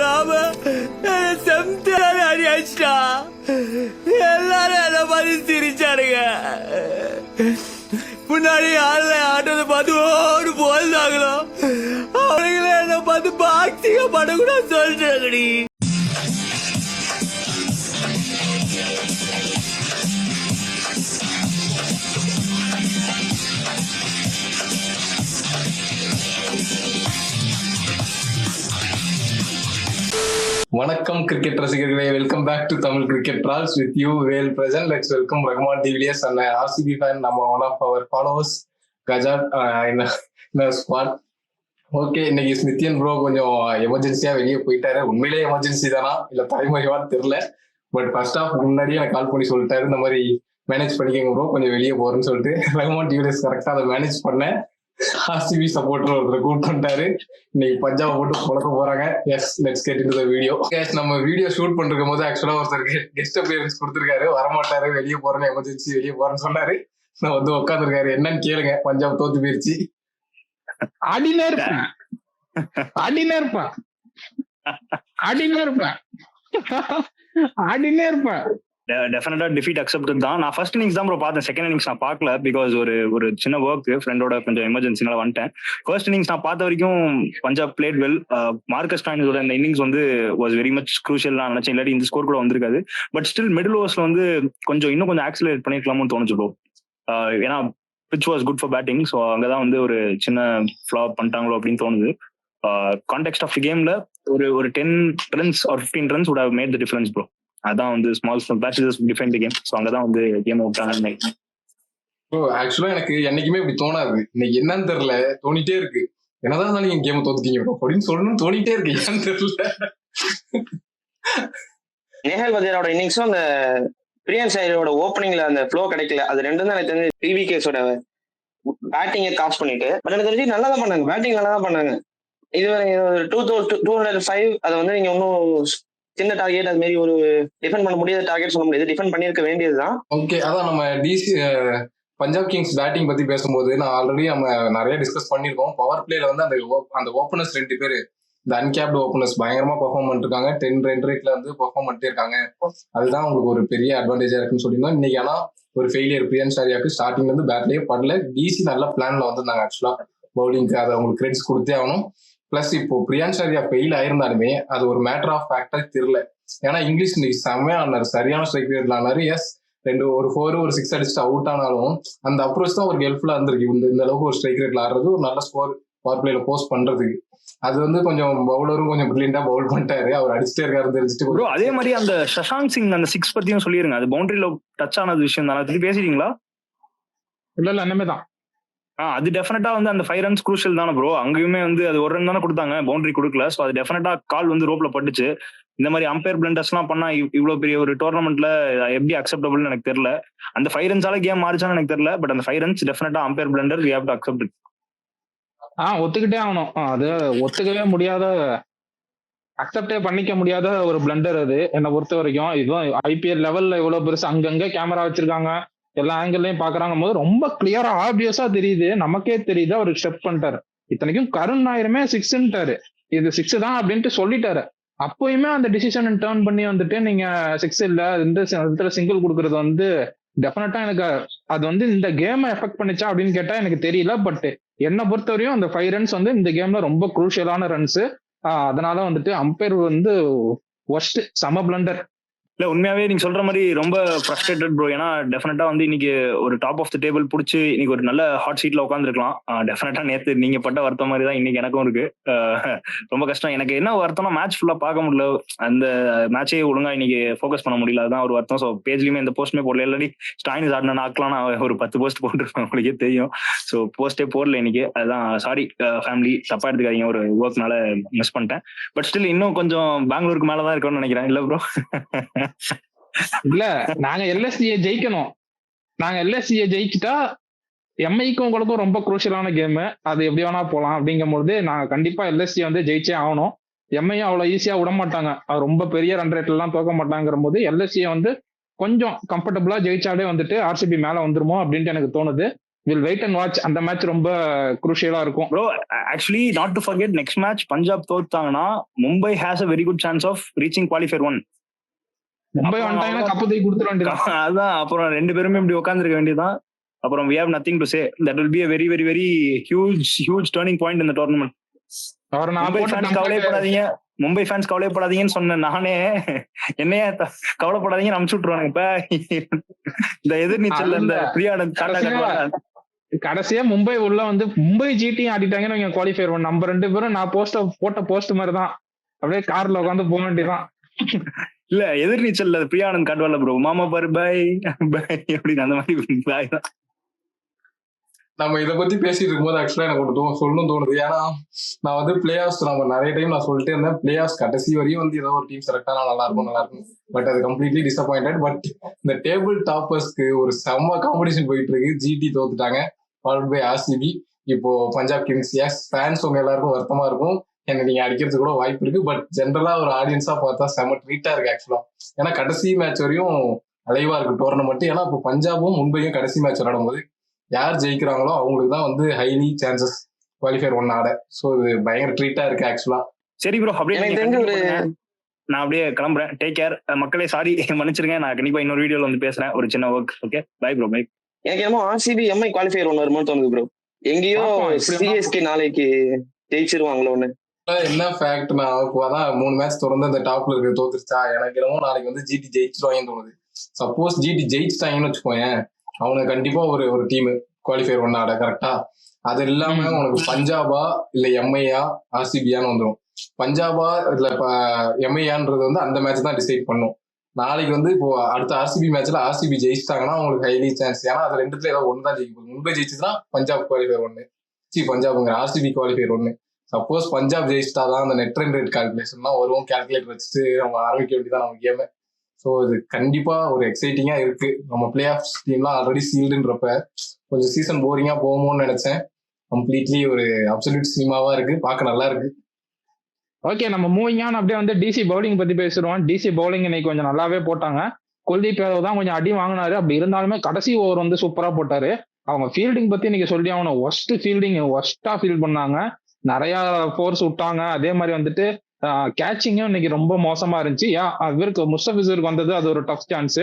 ராம செம்தாரி அடி அடிச்சிட்டா. எல்லாரும் என்ன மாதிரி சிரிச்சாருங்க. முன்னாடி ஆள்ல ஆட்டத்தை பார்த்து ஓடு போதாங்களோ அவங்களே என்ன பார்த்து பாக்ஸிங்க பண்ணக்கூடாது சொல்லிட்டாங்கடி. வணக்கம் கிரிக்கெட் ரசிகர்களே, welcome back to Tamil cricket trolls with you Vel present. Let's welcome Rahman de Villiers and RCB fan, நம்ம ஒன் ஆஃப் அவர் ஃபாலோவர்ஸ் கஜாட் இந்த ஸ்குவாட். ஓகே, இன்னைக்கு ஸ்மித்தியன் ப்ரோ கொஞ்சம் எமர்ஜென்சியா வெளியே போயிட்டாரு. உண்மையிலேயே எமர்ஜென்சி தானா இல்ல தலைமறைவான்னு தெரியல. பட் ஃபர்ஸ்ட் ஆஃப் முன்னாடியே எனக்கு கால் பண்ணி சொல்லிட்டாரு, இந்த மாதிரி மேனேஜ் பண்ணிக்கோங்க ப்ரோ, கொஞ்சம் வெளியே போறேன்னு சொல்லிட்டு. ரஹ்மான் டிவிலியர்ஸ் கரெக்டா அதை மேனேஜ் பண்ணேன். ஆர்சிபி சப்போர்ட்டர் ஒருத்தர் கூட் பண்ணிட்டாரு. இன்னைக்கு பஞ்சாப் போட்டு குழக்க போறாங்க. Yes, let's get into the video. நம்ம வீடியோ ஷூட் பண்ணிருக்கும் போது ஆக்சுவலா ஒருத்தருக்கு கெஸ்ட் அப்பியரன்ஸ் கொடுத்திருக்காரு. வரமாட்டாரு, வெளியே போறேன்னு, எமர்ஜென்சி வெளியே போறேன்னு சொன்னாரு. நான் வந்து உட்காந்துருக்காரு. என்னன்னு கேளுங்க. பஞ்சாப் தோத்து போயிருச்சு. டெஃபினட்டா டிஃபீட் அக்செப்டட் தான். நான் ஃபர்ஸ்ட் இன்னிங்ஸ் தான் ப்ரோ பார்த்தேன், செகண்ட் இன்னிங்ஸ் நான் பார்க்கல. பிகாஸ் ஒரு சின்ன ஒர்க் ஃப்ரெண்டோட கொஞ்சம் எமர்ஜென்சினால வந்துட்டேன். ஃபர்ஸ்ட் இன்னிங்ஸ் நான் பார்த்த வரைக்கும் பஞ்சாப் பிளேட் வெல். மார்க்கஸ் ஸ்டாயினிஸோட இந்த இன்னிங்ஸ் வந்து வாஸ் வெரி மச் க்ரூஷியல். நான் நினைச்சேன் இல்லாட்டி இந்த ஸ்கோர் கூட வந்திருக்காது. பட் ஸ்டில் மிடில் ஓவர்ஸ்ல வந்து இன்னும் கொஞ்சம் ஆக்சிலரேட் பண்ணிருக்கலாம்னு தோணுச்சு ப்ரோ. ஏன்னா pitch was good for batting. So அங்கதான் வந்து ஒரு சின்ன ஃபிளாப் பண்ணிட்டாங்களோ அப்படின்னு தோணுது. கான்டெக்ட் ஆஃப் தி கேம்ல ஒரு 10 runs or 15 runs would have made the difference bro. அதான் வந்து small patches define the game. So அங்கதான் வந்து கேம் விட்டாங்க. ப்ரோ ஆக்சுவலா எனக்கு என்னைக்குமே இப்படி தோணாது. இன்னைக்கு என்னன்னு தெரியல, தோணிட்டே இருக்கு. என்னதான் நீங்க கேம் தோத்துட்டீங்க ப்ரோ அப்படின்னு சொல்லணும்னு தோணிட்டே இருக்கு. என்னன்னு தெரியல. நேஹல் வதேராவோட இன்னிங்ஸும் அந்த பிரியன் சாயோட ஓப்பனிங்ல அந்த ஃப்ளோ கிடைக்கல. அது ரெண்டும் தான் எனக்கு தெரிஞ்சு பிவிகேஸோட பேட்டிங்கை காஸ்ட் பண்ணிட்டு. பட் எனக்கு தெரிஞ்சு நல்லா தான் பண்ணாங்க, பேட்டிங் நல்லா தான் பண்ணாங்க. இதுவரை 205 அதை வந்து நீங்க இன்னும் சின்ன டார்கெட், அது மாதிரி ஒரு டிஃபெண்ட் பண்ண முடியாத டார்கெட் சொல்ல முடியாது. டிஃபெண்ட் பண்ணிருக்க வேண்டியதுதான். ஓகே, அதான் நம்ம டிசி பஞ்சாப் கிங்ஸ் பேட்டிங் பத்தி பேசும்போது நான் ஆல்ரெடி நம்ம நிறைய டிஸ்கஸ் பண்ணிருக்கோம். பவர் பிளேல வந்து அந்த ஓப்பனர்ஸ் 2 பேர், இந்த அன்கேப்டு ஓப்பனர்ஸ் பயங்கரமா பெர்ஃபார்ம் பண்ணிருக்காங்க. 10 ரன் ரேட்ல வந்து பெர்ஃபார்ம் பண்ணிட்டே இருக்காங்க. அதுதான் உங்களுக்கு ஒரு பெரிய அட்வான்டேஜா இருக்குன்னு சொல்லியிருந்தோம். இன்னைக்கு ஆனா ஒரு ஃபெயிலியர் பிரியன் சாரியாக்கு. ஸ்டார்டிங்ல இருந்து பேட்லயே படல. டிசி நல்ல பிளான்ல வந்திருந்தாங்க ஆக்சுவலா பவுலிங்க்கு. அதை அவங்களுக்கு கிரெடிட்ஸ் கொடுத்தே ஆகணும். பிளஸ் இப்போ பிரியான்சாரியா ஃபெயில் ஆயிருந்தாலுமே அது ஒரு மேட்டர் ஆஃப் ஃபேக்டா தெரியல. ஏன்னா இங்கிலீஷ் இன்னைக்கு செம்மையா ஆனாரு, சரியான ஸ்ட்ரைக் ரேட்ல ஆனாரு. எஸ், 2 4 ஒரு 6 அடிச்சுட்டு அவுட் ஆனாலும் அந்த அப்ரோச் தான் ஒரு ஹெல்ப்ஃபுல்லா இருந்திருக்கு. இந்த அளவுக்கு ஒரு ஸ்ட்ரைக் ரேட்ல ஆடுறது, ஒரு நல்ல ஸ்கோர் பவர் பிளேல போஸ்ட் பண்றதுக்கு. அது வந்து கொஞ்சம் பவுலரும் கொஞ்சம் பிரில்லியண்டா பவுல் பண்ணிட்டாரு. அவர் அடிச்சுட்டே இருக்காரு தெரிஞ்சுட்டு. அதே மாதிரி அந்த சஷாங்க் சிங் அந்த 6 பத்தியும் சொல்லிருங்க. அது பவுண்டரியில டச் ஆனது விஷயம் தான். அதை பேசிட்டீங்களா? இல்ல அந்தமாதிரி அது டெஃபினட்டா வந்து அந்த 5 runs குரூஷியல் தானே ப்ரோ. அங்கேயுமே வந்து அது 1 run தானே கொடுத்தாங்க, பவுண்டரி கொடுக்கல. ஸோ அது டெஃபினட்டா கால் வந்து ரோப்ல பட்டுச்சு. இந்த மாதிரி அம்பையர் பிளண்டர்ஸ் எல்லாம் பண்ணா இவ்வளவு பெரிய ஒரு டோர்னமெண்ட்ல எப்படி அக்செப்டபிள்னு எனக்கு தெரியல. அந்த 5 runs கேம் மாறிச்சான்னு எனக்கு தெரியல. பட் அந்த 5 runs டெஃபினட்டா umpire blunder, we have to accept it. ஒத்துக்கிட்டே ஆகணும். அது ஒத்துக்கவே முடியாத, அக்செப்டே பண்ணிக்க முடியாத ஒரு பிளண்டர் அது என்னை பொறுத்த வரைக்கும். இதுவும் ஐபிஎல் லெவல்ல இவ்வளவு பெருசு அங்கங்க கேமரா வச்சிருக்காங்க, எல்லா ஆங்கிள்லயும் பாக்குறாங்க போது ரொம்ப கிளியரா ஆப்வியஸா தெரியுது, நமக்கே தெரியுது அவர் ஸ்டெப் பண்ணிட்டாரு. இத்தனைக்கும் கருண் நாயருமே 6ன்ட்டாரு, இது 6 தான் அப்படின்ட்டு சொல்லிட்டாரு. அப்பயுமே அந்த டிசிஷன் டேர்ன் பண்ணி வந்துட்டு நீங்க 6 இல்ல இந்த இடத்துல சிங்கிள் கொடுக்கறது வந்து டெஃபினட்டா எனக்கு அது வந்து இந்த கேமை எஃபெக்ட் பண்ணிச்சா அப்படின்னு கேட்டா எனக்கு தெரியல. பட் என்னை பொறுத்தவரையும் அந்த 5 runs வந்து இந்த கேம்ல ரொம்ப குரூஷியலான ரன்ஸ். அதனால வந்துட்டு அம்பையர் வந்து ஒர்ஸ்ட், சம பிளண்டர். இல்ல உண்மையாவே நீங்க சொல்ற மாதிரி ரொம்ப ஃப்ரஸ்ட்ரேட்டட் ப்ரோ. ஏன்னா டெஃபினட்டா வந்து இன்னைக்கு ஒரு டாப் ஆஃப் த டேபிள் பிடிச்சி இன்னைக்கு ஒரு நல்ல ஹாட் சீட்ல உட்காந்துருக்கலாம். டெஃபினட்டா நேத்து நீங்க பட்ட வருத்தம் மாதிரி தான் இன்னைக்கு எனக்கும் இருக்கு. ரொம்ப கஷ்டம். எனக்கு என்ன வருத்தம்னா மேட்ச் ஃபுல்லா பார்க்க முடியல, அந்த மேட்சே ஒழுங்கா இன்னைக்கு ஃபோக்கஸ் பண்ண முடியல, அதுதான் ஒரு வருத்தம். ஸோ பேஜ்லயுமே எந்த போஸ்ட்டுமே போடல. இல்லாட்டி ஸ்டாயினிஸ் ஆடின ஆக்கலாம் நான் ஒரு 10 போஸ்ட் போட்டுருப்பேன், உங்களுக்கே தெரியும். ஸோ போஸ்டே போடல இன்னைக்கு. அதுதான் சாரி ஃபேமிலி, தப்பா எடுத்துக்காதீங்க, ஒரு ஒர்க்னால மிஸ் பண்ணிட்டேன். பட் ஸ்டில் இன்னும் கொஞ்சம் பெங்களூருக்கு மேலதான் இருக்கும்னு நினைக்கிறேன். இல்ல ப்ரோ? இல்ல, நாங்க எல்எஸ்சியை ஜெயிக்கணும். நாங்க எல்எஸ்சியை ஜெயிச்சுட்டா எம்ஐக்கும் உங்களுக்கும் ரொம்ப குரூஷியலான கேம், அது எப்படி வேணா போலாம். அப்படிங்கும்போது நாங்க கண்டிப்பா எல்எஸ்சி வந்து ஜெயிச்சே ஆகணும். எம்ஐயும் அவ்வளவு ஈஸியா விட மாட்டாங்க, அது ரொம்ப பெரிய ரன் ரேட்ல எல்லாம் தோக்க மாட்டாங்கிற போது எல்எஸ்சியை வந்து கொஞ்சம் கம்ஃபர்டபுளா ஜெயிச்சாலே வந்துட்டு ஆர்சிபி மேல வந்துருமோ அப்படின்ட்டு எனக்கு தோணுது. Will wait and watch. அந்த மேட்ச் ரொம்ப குரூஷியலா இருக்கும். Bro actually not to forget, next match Punjab தோத்தாங்கன்னா Mumbai has a very good chance of reaching qualifier 1. Mumbai வந்துட்டாங்கன்னா கப்பு தூக்கி கொடுத்துட வேண்டியது. அதான் அப்புறம் 2 பேருமே இப்படி உட்காந்துருக்க வேண்டியதுதான். அப்புறம் we have nothing to say. That will be a very very very huge turning point in the tournament. Mumbai fans கவலைப்படாதீங்கன்னு சொன்ன நானே என்னைய கவலைப்படாதீங்கன்னு அனுப்பிச்சு விட்டுருவாங்க. இப்ப இந்த எதிர்நீச்சல் இந்த பிரியாணம் கடைசியா மும்பை உள்ள வந்து மும்பை ஜிடியும் ஆடிட்டாங்கன்னு குவாலிஃபயர் 1. நம்ம 2 பேரும் நான் போட்ட போஸ்ட் மாதிரி தான் அப்படியே கார்ல உட்காந்து போக வேண்டியதான். இல்ல எதிர்நீச்சல் பிரியானந்த் காட்டுவால ப்ரோ, மாமா பாரு பாய் பாய் அப்படின்னு அந்த மாதிரி பாய் தான். நம்ம இதை பத்தி பேசிட்டு இருக்கும்போது ஆக்சுவலா எனக்கு ஒன்று சொல்லணும் தோணுது. ஏன்னா நான் வந்து பிளே ஆஃப்ஸ் நம்ம நிறைய டைம் நான் சொல்லிட்டே இருந்தேன், பிளே ஆஃப்ஸ் கடைசி வரையும் வந்து ஏதோ ஒரு டீம் செலக்ட் ஆனா நல்லா இருக்கும். பட் அது கம்ப்ளீட்லி டிசப்பாயிண்டட். பட் இந்த டேபிள் டாப்பர்ஸ்க்கு ஒரு செம்ம காம்படிஷன் போயிட்டு இருக்கு. ஜிடி தோத்துட்டாங்க, ஃபாலோட் பை ஆர்சிபி. இப்போ பஞ்சாப் கிங்ஸ். எஸ் ஃபேன்ஸ் உங்க எல்லாருக்கும் வருத்தமா இருக்கும், என்ன நீங்க அடிக்கிறது கூட வாய்ப்பு இருக்கு. பட் ஜென்ரலா ஒரு ஆடியன்ஸா பார்த்தா செம்ம ட்ரீட்டா இருக்கு ஆக்சுவலா. ஏன்னா கடைசி மேட்ச் வரையும் அலைவா இருக்கு டோர்னமெண்ட். ஏன்னா இப்போ பஞ்சாபும் மும்பையும் கடைசி மேட்ச் விளையாடும் போது யார் ஜெயிக்கிறாங்களோ அவங்களுக்கு தான் வந்து ஹைலி சான்சஸ் குவாலிஃபயர் 1 ஆட. ஸோ இது பயங்கர ட்ரீட்டா இருக்கு ஆக்சுவலா. சரி ப்ரோ, அப்படியே நான் அப்படியே கிளம்புறேன். டேக் கேர் மக்களே. சாரி மன்னிச்சிருங்க, நான் கண்டிப்பா இன்னொரு வீடியோல வந்து பேசுறேன், ஒரு சின்ன work. Okay bye bro, bye. எனக்கு என்னமோ ஆர்சிபி எம்ஐ குவாலிஃபயர் 1 வருமானு தோணுது ப்ரோ. எங்கேயோ சிஎஸ்கே நாளைக்கு ஜெயிச்சிருவாங்களோ ஒண்ணு. என்ன ஃபேக்ட், நான் அதான் 3 மேட்ச் தொடர்ந்து அந்த டாப்ல இருக்க தோத்துருச்சா, எனக்கு என்னமோ நாளைக்கு வந்து ஜிடி ஜெயிச்சிருவாங்கன்னு தோணுது. சப்போஸ் ஜிடி ஜெயிச்சிட்டாங்கன்னு வச்சுக்கோங்க, அவனுக்கு கண்டிப்பா ஒரு டீம் குவாலிஃபயர் 1 ஆட கரெக்டா. அது இல்லாம உனக்கு பஞ்சாபா இல்ல எம்ஐயா ஆர்சிபியான்னு வந்துடும். பஞ்சாபா இல்ல எம்ஐயான்றது வந்து அந்த மேட்ச் தான் டிசைட் பண்ணும். நாளைக்கு வந்து இப்போ அடுத்த ஆர்சிபி மேட்ச்ல ஆர்சிபி ஜெயிச்சிட்டாங்கன்னா அவங்களுக்கு ஹைலி சான்ஸ். ஏன்னா அது 2த்துல ஏதாவது 1 தான் ஜெயிக்கும். மும்பை ஜெயிச்சுதான் பஞ்சாப் குவாலிஃபயர் 1, பஞ்சாப்ங்கிற ஆர்சிபி குவாலிஃபயர் 1. சப்போஸ் பஞ்சாப் ஜெயிச்சிட்டாதான் அந்த நெட் ரன் ரேட் கால்குலேஷன்லாம் வரும். கால்குலேட்டர் வச்சுட்டு நம்ம ஆரம்பிக்க வேண்டியதான் நம்ம கேம். ஸோ இது கண்டிப்பா ஒரு எக்ஸைட்டிங்கா இருக்கு. நம்ம பிளே ஆஃப் டீம்லாம் ஆல்ரெடி சீல்டுன்றப்ப கொஞ்சம் சீசன் போரிங்கா போகுமோன்னு நினைச்சேன். கம்ப்ளீட்லி ஒரு அப்சல்யூட் சினிமாவா இருக்கு, பார்க்க நல்லா இருக்கு. ஓகே, நம்ம மூவிங் ஆன் அப்படியே வந்து டிசி பவுலிங் பத்தி பேசுறோம். டிசி பவுலிங் இன்னைக்கு கொஞ்சம் நல்லாவே போட்டாங்க. குல்தீப் யாதவ் தான் கொஞ்சம் அடி வாங்கினாரு. அப்படி இருந்தாலுமே கடைசி ஓவர் வந்து சூப்பரா போட்டாரு. அவங்க ஃபீல்டிங் பத்தி இன்னைக்கு சொல்லி ஆகணும். ஒஸ்டா ஃபீல்ட் பண்ணாங்க, நிறைய ஃபோர்ஸ் விட்டாங்க. அதே மாதிரி வந்துட்டு கேட்சிங்கும் இன்னைக்கு ரொம்ப மோசமா இருந்துச்சு. இவருக்கு முஸ்தபிசருக்கு வந்தது அது ஒரு டஃப் சான்ஸ்.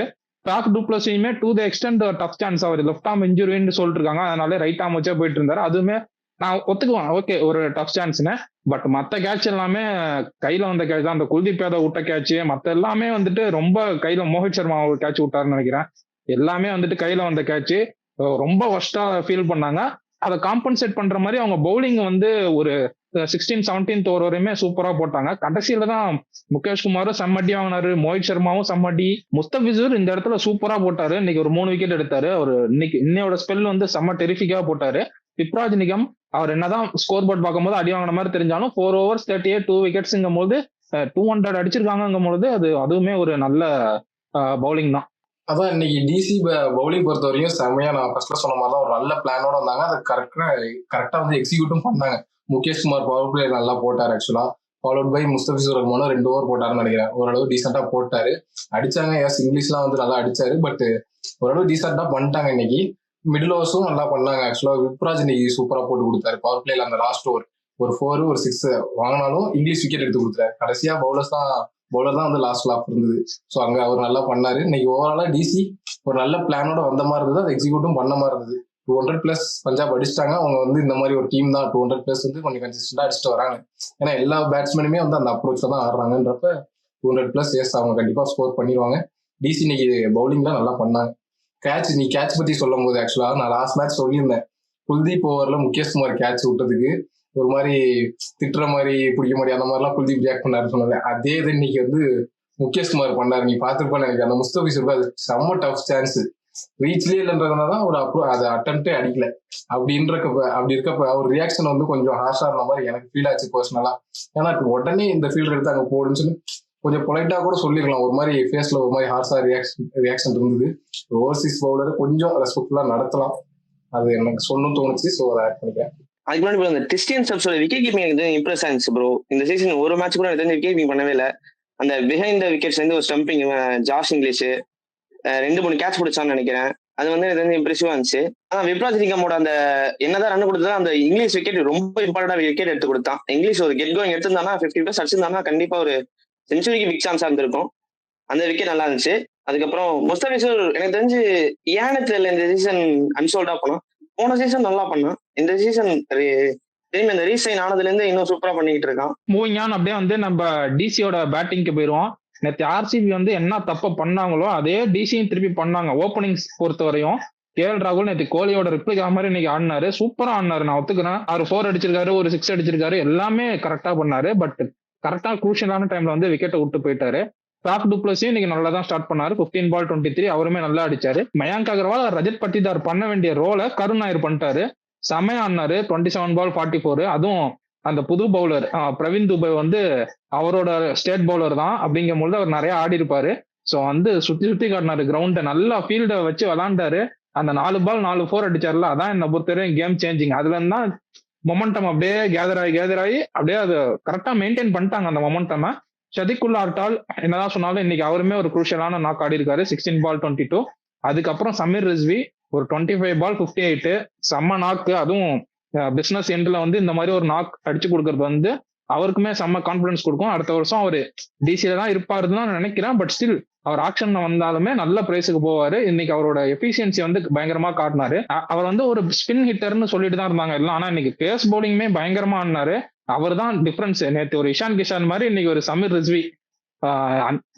டாப் டூப்ளஸையுமே to the extent tough chance. அவர் லெஃப்ட் ஆர்ம் இன்ஜுரின்னு சொல்லிட்டு இருக்காங்க, அதனால ரைட் ஆர்ம் வச்சே போயிட்டு இருந்தாரு. அதுவுமே நான் ஒத்துக்குவேன், ஓகே ஒரு டஃப் சான்ஸ்னு. பட் மற்ற கேட்ச் எல்லாமே கையில வந்த கேட்ச் தான். அந்த குல்தீப் யாதவ் விட்ட கேட்ச் மற்ற எல்லாமே வந்துட்டு ரொம்ப கையில மோஹித் சர்மா ஒரு கேட்ச் விட்டாருன்னு நினைக்கிறேன். எல்லாமே வந்துட்டு கையில வந்த கேட்ச் ரொம்ப ஒஸ்டா ஃபீல் பண்ணாங்க. அதை காம்பன்சேட் பண்ற மாதிரி அவங்க பவுலிங் வந்து ஒரு 16-17 ஓவர் வரையுமே சூப்பரா போட்டாங்க. கடைசியில தான் முகேஷ் குமாரும் செம்மட்டி வாங்கினாரு, மோஹித் சர்மாவும் செம்மட்டி. முஸ்தபிசூர் இந்த இடத்துல சூப்பரா போட்டாரு. இன்னைக்கு ஒரு 3 விக்கெட் எடுத்தாரு. அவர் இன்னையோட ஸ்பெல் வந்து செம்ம டெரிஃபிக்கா போட்டாரு. பிப்ராஜ் நிகம் அவர் என்னதான் ஸ்கோர் போர்ட் பார்க்கும்போது அடி வாங்கின மாதிரி தெரிஞ்சாலும் 4 overs 38 2 விக்கெட்ஸ்ங்கும் போது 200 அடிச்சிருக்காங்கும் பொழுது அதுவுமே ஒரு நல்ல பவுலிங் தான். அதான் இன்னைக்கு டிசி பவுலிங் பொறுத்த வரையும் செம்மையா, நான் ஃபர்ஸ்ட்ல சொன்ன மாதிரி தான் ஒரு நல்ல பிளானோட வந்தாங்க. அதை கரெக்டா வந்து எக்ஸிக்யூட்டும் பண்ணாங்க. முகேஷ் குமார் பவர் பிளே நல்லா போட்டார் ஆக்சுவலா. ஃபாலோட் பை முஸ்தபிசூர் ரஹ்மானும் 2 ஓவர் போட்டாருன்னு நினைக்கிறேன். ஓரளவு டீசெண்டா போட்டாரு, அடிச்சாங்க. எஸ் இங்கிலீஷ்லாம் வந்து நல்லா அடிச்சாரு. பட் ஓரளவு டீசெண்டா பண்ணிட்டாங்க. இன்னைக்கு மிடில் ஓவர்ஸும் நல்லா பண்ணாங்க ஆக்சுவலா. விப்ராஜ் இன்னைக்கு சூப்பரா போட்டு கொடுத்தாரு பவர் பிளேல. அந்த லாஸ்ட் ஓவர் ஒரு 4 ஒரு 6 வாங்கினாலும் இங்கிலீஷ் விக்கெட் எடுத்து கொடுத்தாரு. கடைசியா பவுலர் தான் வந்து லாஸ்ட் லாப் இருந்தது. ஸோ அங்க அவர் நல்லா பண்ணாரு. இன்னைக்கு ஓவராலா டிசி ஒரு நல்ல பிளானோட வந்த மாதிரி இருந்தது, அதை எக்ஸிக்யூட்டும் பண்ண மாதிரி இருந்தது. 200+ பஞ்சாப் அடிச்சிட்டாங்க. அவங்க வந்து இந்த மாதிரி ஒரு டீம் தான் 200+ வந்து கொஞ்சம் கன்சிஸ்டண்டா அடிச்சுட்டு வராங்க. ஏன்னா எல்லா பேட்ஸ்மேனுமே வந்து அந்த அப்ரோச்ல தான் ஆடுறாங்கன்றப்ப 200+ எஸ் அவங்க கண்டிப்பா ஸ்கோர் பண்ணிடுவாங்க. டிசி இன்னைக்கு பவுலிங் தான் நல்லா பண்ணாங்க. நீ கேட்ச் பத்தி சொல்லும் போது ஆக்சுவலா நான் லாஸ்ட் மேட்ச் சொல்லியிருந்தேன், குல்தீப் ஓவர்ல முகேஷ் குமார் கேட்ச் விட்டதுக்கு ஒரு மாதிரி திட்டுற மாதிரி பிடிக்க மாதிரி அந்த மாதிரிலாம் குல்தீப் ரியாக்ட் பண்ணாரு சொன்னது. அதே இது இன்னைக்கு வந்து முகேஷ் குமார் பண்ணாரு. நீ பாத்துருப்பான்னு எனக்கு அந்த முஸ்தபிசூருக்கு அது செம்ம டஃப் சான்ஸ். ரீச்லயே இல்லைன்றதுனால ஒரு அதை அட்டெம்ப்டே அடிக்கல. அப்படி இருக்கப்ப அவர் ரியாக்ஷன் வந்து கொஞ்சம் ஹார்ஷா இருந்த மாதிரி எனக்கு ஃபீல் ஆச்சு பர்சனலா. ஏன்னா உடனே இந்த ஃபீல்டர் எடுத்து அங்க போடுன்னு சொல்லி கொஞ்சம் பொலைட்டா கூட சொல்லிருக்கலாம். ஒரு மாதிரி ஃபேஸ்ல ஒரு மாதிரி ஹார்ஷா ரியாக்ஷன் இருந்தது. ஓவர்சீஸ் பவுலரை கொஞ்சம் ரெஸ்பெக்ட்ஃபுல்லா நடத்தலாம், அது எனக்கு சொல்லணும்னு தோணுச்சு. ஸோ அதை ஆட் பண்ணிக்கிறேன். அதுக்கு முன்னாடி இந்த டிஸ்டியன் சப்ஸோட விக்கெட் கீப்பிங் எனக்கு இம்ப்ரெஸ் ஆனிச்சு ப்ரோ. இந்த சீசன் ஒரு மேட்ச் கூட எனக்கு விக்கெட் கீப்பிங் பண்ணவே இல்லை. அந்த பிஹைண்ட் த விக்கெட்ஸ் வந்து ஒரு ஸ்டம்பிங் ஜாஷ் இங்கிலீஷ் 2-3 கேட்ச் பிடிச்சான்னு நினைக்கிறேன். அது வந்து எனக்கு தெரிஞ்சு இம்ப்ரெசிவா இருந்துச்சு. ஆனா விப்ராஜ் நிகமோட அந்த என்னதான் ரன் கொடுத்தா அந்த இங்கிலீஷ் விக்கெட் ரொம்ப இம்பார்ட்டன்டா விக்கெட் எடுத்து கொடுத்தான். இங்கிலீஷ் ஒரு கெட் கோயிங் எடுத்திருந்தானா 50+ அடிச்சிருந்தானா கண்டிப்பா ஒரு செஞ்சுரிக்கு பிக் சான்ஸா இருந்திருக்கும். அந்த விக்கெட் நல்லா இருந்துச்சு. அதுக்கப்புறம் முஸ்தபிசூர் எனக்கு தெரிஞ்சு ஏன்னு தெரியல இந்த சீசன் அன்சோல்டா போனான். போன சீசன் நல்லா பண்ணான். இந்த சீசன் திரும்பி அந்த ரீசைன் ஆனதுல இருந்து இன்னும் சூப்பரா பண்ணிக்கிட்டு இருக்கான். மூவிங் ஆன் அப்படியே வந்து நம்ம டிசியோட பேட்டிங்க்கு போயிடுவோம். நேற்று ஆர்சிபி வந்து என்ன தப்ப பண்ணாங்களோ அதே டிசியும் திருப்பி பண்ணாங்க. ஓப்பனிங்ஸ் பொறுத்த வரையும் கேஎல் ராகுல் நேற்று கோலியோட ரிப்ளிகா மாதிரி இன்னைக்கு ஆடினாரு, சூப்பரா ஆடினாரு. நான் ஒத்துக்கிறேன், அவர் 4 அடிச்சிருக்காரு, ஒரு 6 அடிச்சிருக்காரு, எல்லாமே கரெக்டா பண்ணாரு. பட் கரெக்டா குரூஷியலான டைம்ல வந்து விக்கெட்டை விட்டு போயிட்டாரு. ஃபேஃப் டு பிளஸையும் இன்னைக்கு நல்லா தான் ஸ்டார்ட் பண்ணாரு. 15 பால் 23 அவருமே நல்லா அடிச்சாரு. மயங்க் அகர்வால் ரஜத் பட்டிதார் பண்ண வேண்டிய ரோலை கருண் நாயர் பண்ணிட்டாரு. செமையா ஆடினாரு. 27 பால் 44. அதுவும் அந்த புது பவுலர் பிரவீன் துபே வந்து அவரோட ஸ்டேட் பவுலர் தான் அப்படிங்கும் பொழுது அவர் நிறைய ஆடி இருப்பாரு. ஸோ வந்து சுத்தி சுத்தி காட்டினாரு கிரவுண்டை, நல்லா ஃபீல்டை வச்சு விளாண்டாரு. அந்த 4 பால் 4 4 அடிச்சார்ல, அதான் என்ன பொறுத்தவரையும் கேம் சேஞ்சிங். அதுல இருந்தா மொமெண்டம் அப்படியே கேதர் ஆகி அப்படியே அதை கரெக்டா மெயின்டைன் பண்ணிட்டாங்க அந்த மொமெண்டம். ஷதிக்குல்லா ஆர்டால் என்னதான் சொன்னாலும் இன்னைக்கு அவருமே ஒரு குரூஷியலான நாக் ஆடி இருக்காரு. 16 பால் 22. அதுக்கப்புறம் சமீர் ரிஸ்வி ஒரு 25 பால் 58 செம்ம நாக்கு. அதுவும் பிசினஸ் எண்ட்ல வந்து இந்த மாதிரி ஒரு நாக் அடிச்சு கொடுக்கறது வந்து அவருக்குமே செம்ம கான்பிடன்ஸ் கொடுக்கும். அடுத்த வருஷம் அவரு டிசியில தான் இருப்பாருன்னு தான் நினைக்கிறேன். பட் ஸ்டில் அவர் ஆக்ஷன்ல வந்தாலுமே நல்ல பிரைஸுக்கு போவாரு. இன்னைக்கு அவரோட எஃபிஷியன்சி வந்து பயங்கரமா காட்டினாரு. அவர் வந்து ஒரு ஸ்பின் ஹிட்டர்னு சொல்லிட்டு தான் இருந்தாங்க எல்லாம், ஆனா இன்னைக்கு பேஸ் பவுலிங்குமே பயங்கரமா ஆடினாரு. அவர் தான் டிஃபரன்ஸ். நேற்று ஒரு இஷான் கிஷான் மாதிரி இன்னைக்கு ஒரு சமீர் ரிஸ்வி